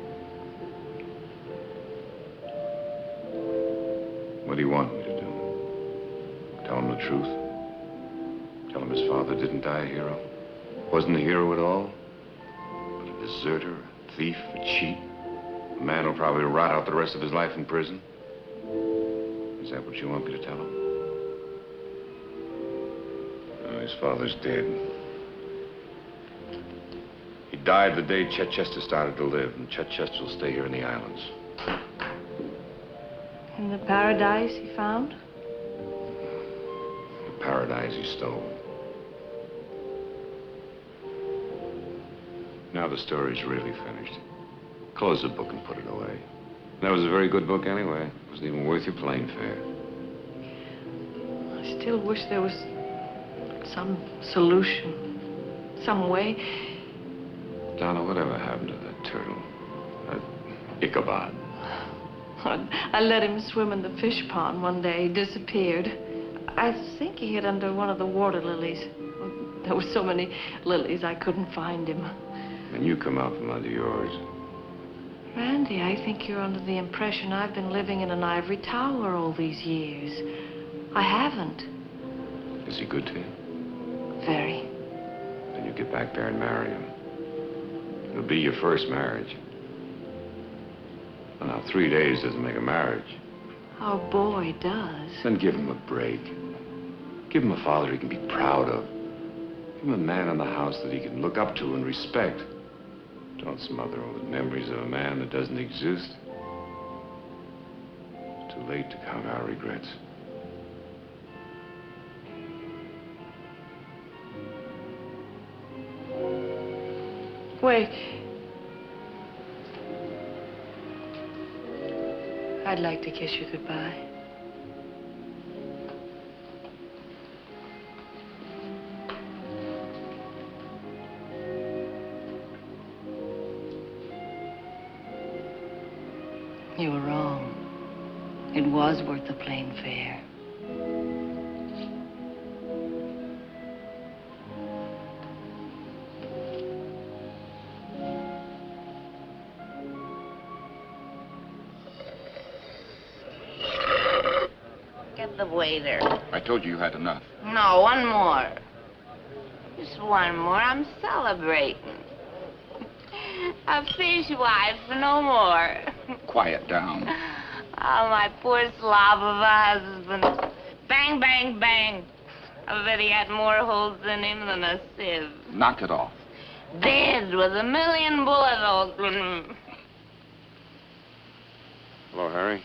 What do you want me to do? Tell him the truth? Tell him his father didn't die a hero? Wasn't a hero at all? But a deserter, a thief, a cheat? A man who'll probably rot out the rest of his life in prison? Is that what you want me to tell him? No, his father's dead. He died the day Chet Chester started to live, and Chet Chester will stay here in the islands. In the paradise he found? The paradise he stole. Now the story's really finished. Close the book and put it away. That was a very good book anyway. It wasn't even worth your plane fare. I still wish there was some solution, some way. Donna, whatever happened to that turtle? That Ichabod? I let him swim in the fish pond one day. He disappeared. I think he hid under one of the water lilies. There were so many lilies, I couldn't find him. And you come out from under yours. Randy, I think you're under the impression I've been living in an ivory tower all these years. I haven't. Is he good to you? Very. Then you get back there and marry him. It'll be your first marriage. Well, now, 3 days doesn't make a marriage. Our boy does. Then give him a break. Give him a father he can be proud of. Give him a man in the house that he can look up to and respect. Don't smother him with memories of a man that doesn't exist. It's too late to count our regrets. Wait. I'd like to kiss you goodbye. You were wrong. It was worth the plane fare. waiter. I told you you had enough. No, one more. Just one more. I'm celebrating. A fishwife, no more. Quiet down. Oh, my poor slob of a husband. Bang, bang, bang. I bet he had more holes in him than a sieve. Knock it off. Dead with a million bullet holes in him. Hello, Harry.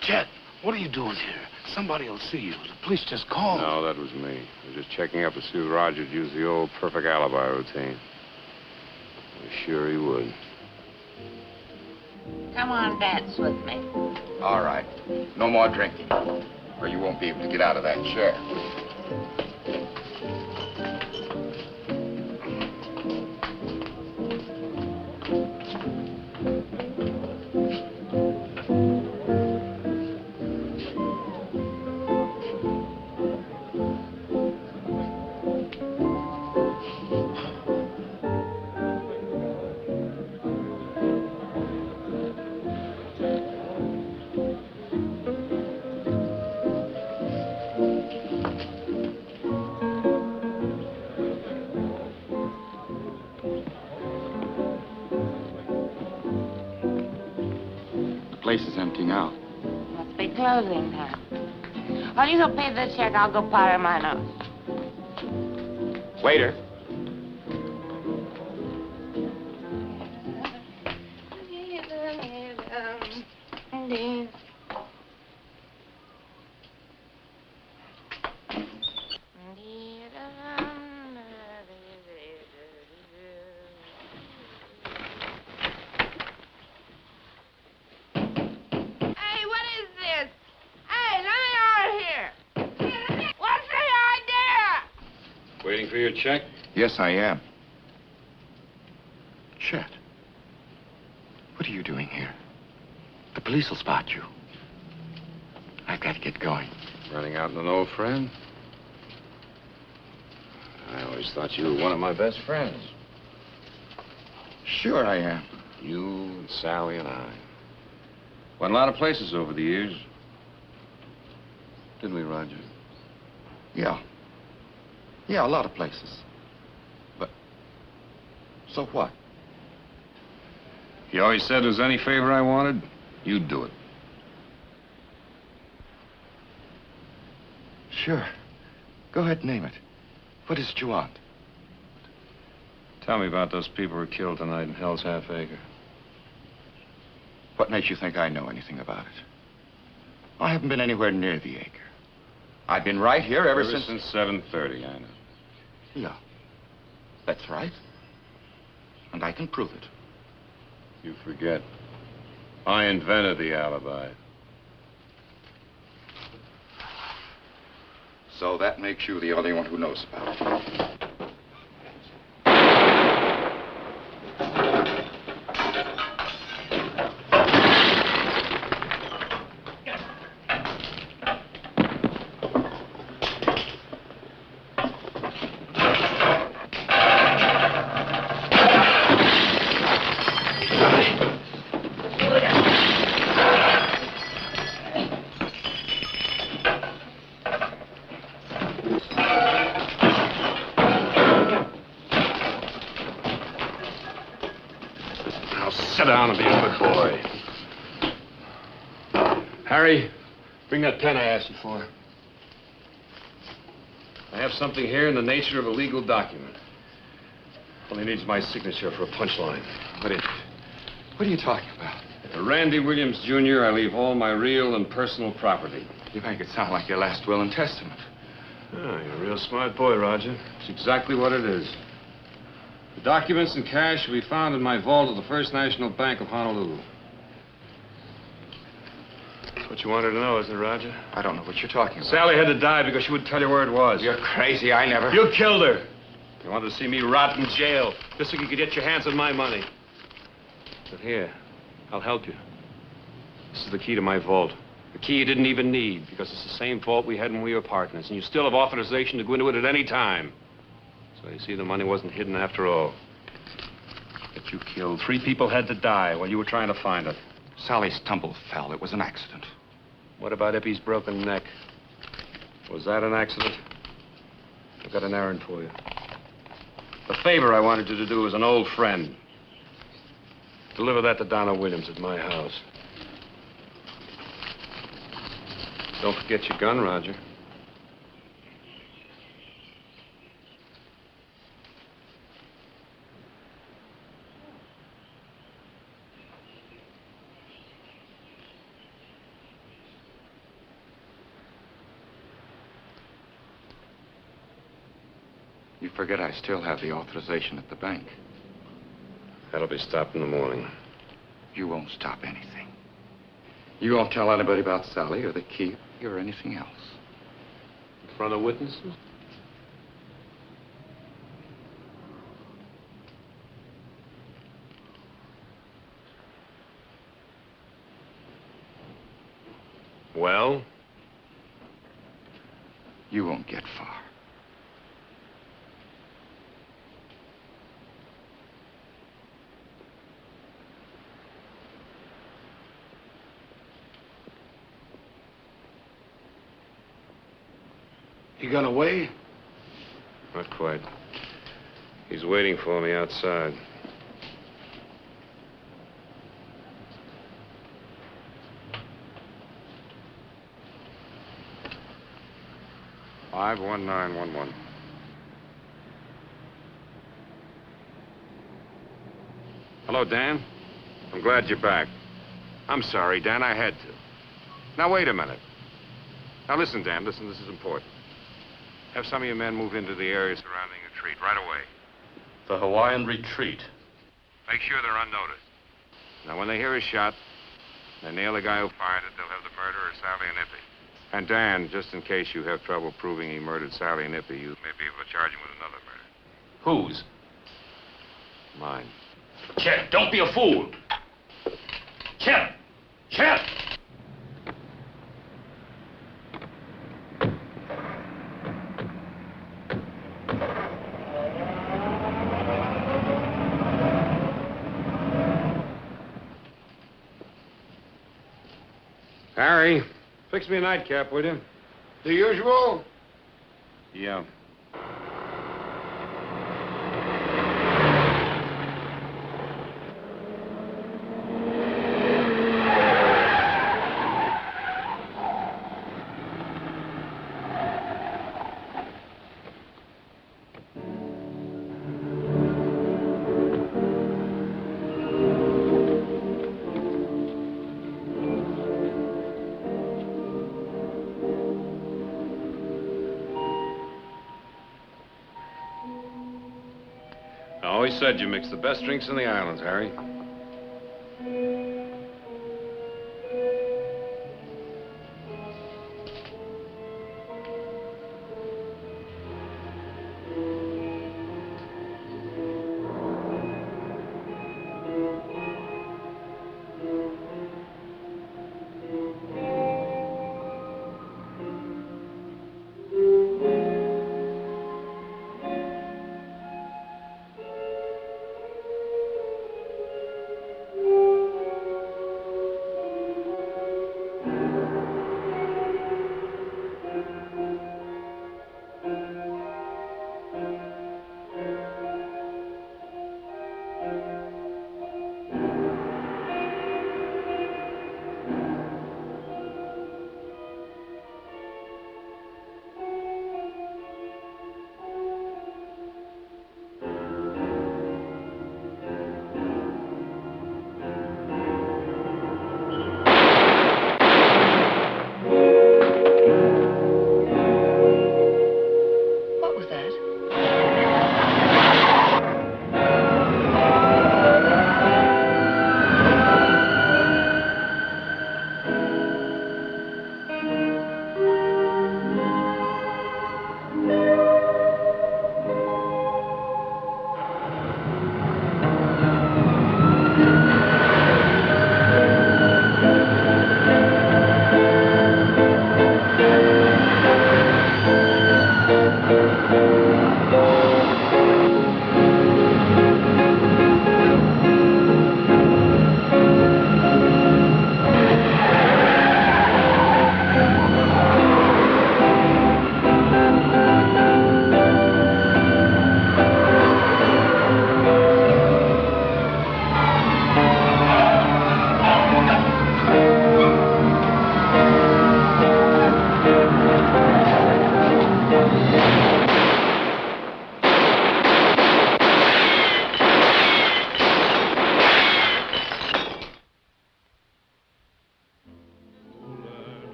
Chet, what are you doing here? Somebody will see you. The police just called. No, that was me. I was just checking up to see if Roger'd use the old perfect alibi routine. I was sure he would. Come on, dance with me. All right. No more drinking, or you won't be able to get out of that chair. The place is empty now. Must be closing time. While you go pay the check, I'll go powder my nose. Waiter. Waiting for your check? Yes, I am. Chet, what are you doing here? The police will spot you. I've got to get going. Running out on an old friend? I always thought you were one of my best friends. Sure I am. You and Sally and I. Went a lot of places over the years. Didn't we, Roger? Yeah. Yeah, a lot of places. But, so what? You always said there was any favor I wanted, you'd do it. Sure. Go ahead and name it. What is it you want? Tell me about those people who were killed tonight in Hell's Half Acre. What makes you think I know anything about it? I haven't been anywhere near the acre. I've been right here ever since 7:30, I know. Yeah. That's right. And I can prove it. You forget. I invented the alibi. So that makes you the only one who knows about it. Sit down and be a good boy. Harry, bring that pen I asked you for. I have something here in the nature of a legal document. Only needs my signature for a punchline. What are you talking about? To Randy Williams, Jr., I leave all my real and personal property. You make it sound like your last will and testament. Oh, you're a real smart boy, Roger. It's exactly what it is. The documents and cash will be found in my vault at the First National Bank of Honolulu. That's what you wanted to know, isn't it, Roger? I don't know what you're talking about. Sally had to die because she wouldn't tell you where it was. You're crazy. I never... You killed her. You wanted to see me rot in jail just so you could get your hands on my money. But here, I'll help you. This is the key to my vault. The key you didn't even need because it's the same vault we had when we were partners, and you still have authorization to go into it at any time. So you see, the money wasn't hidden after all. But you killed 3 people had to die while you were trying to find it. Sally's tumble fell. It was an accident. What about Ippy's broken neck? Was that an accident? I've got an errand for you. The favor I wanted you to do as an old friend. Deliver that to Donna Williams at my house. Don't forget your gun, Roger. You forget I still have the authorization at the bank. That'll be stopped in the morning. You won't stop anything. You won't tell anybody about Sally or the key or anything else. In front of witnesses? Well? You won't get far. He got away? Not quite. He's waiting for me outside. $51911. Hello, Dan. I'm glad you're back. I'm sorry, Dan, I had to. Now, wait a minute. Now, listen, Dan, listen, this is important. Have some of your men move into the area surrounding the retreat right away. The Hawaiian retreat. Make sure they're unnoticed. Now, when they hear a shot, they nail the guy who fired it, they'll have the murderer, Sally and Ippy. And Dan, just in case you have trouble proving he murdered Sally and Ippy, you may be able to charge him with another murder. Whose? Mine. Chet, don't be a fool. Chet! Chet! Harry, fix me a nightcap, will you? The usual? Yeah. I always said you mix the best drinks in the islands, Harry.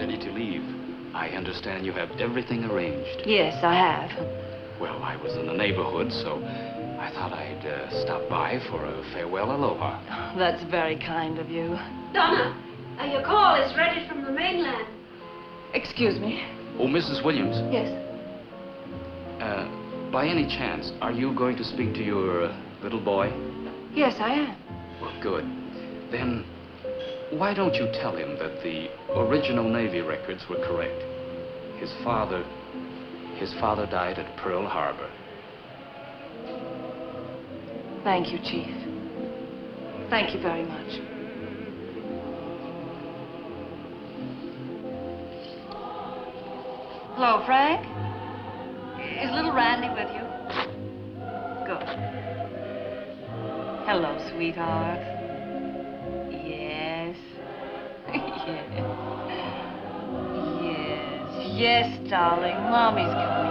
ready to leave. I understand you have everything arranged. Yes, I have. Well, I was in the neighborhood, so I thought I'd stop by for a farewell aloha. That's very kind of you. Donna, your call is ready from the mainland. Excuse me. Oh, Mrs. Williams. Yes. By any chance, are you going to speak to your little boy? Yes, I am. Well, good. Then, why don't you tell him that the original Navy records were correct? His father died at Pearl Harbor. Thank you, Chief. Thank you very much. Hello, Frank? Is little Randy with you? Good. Hello, sweetheart. Yes. Yes. Yes, darling. Mommy's coming.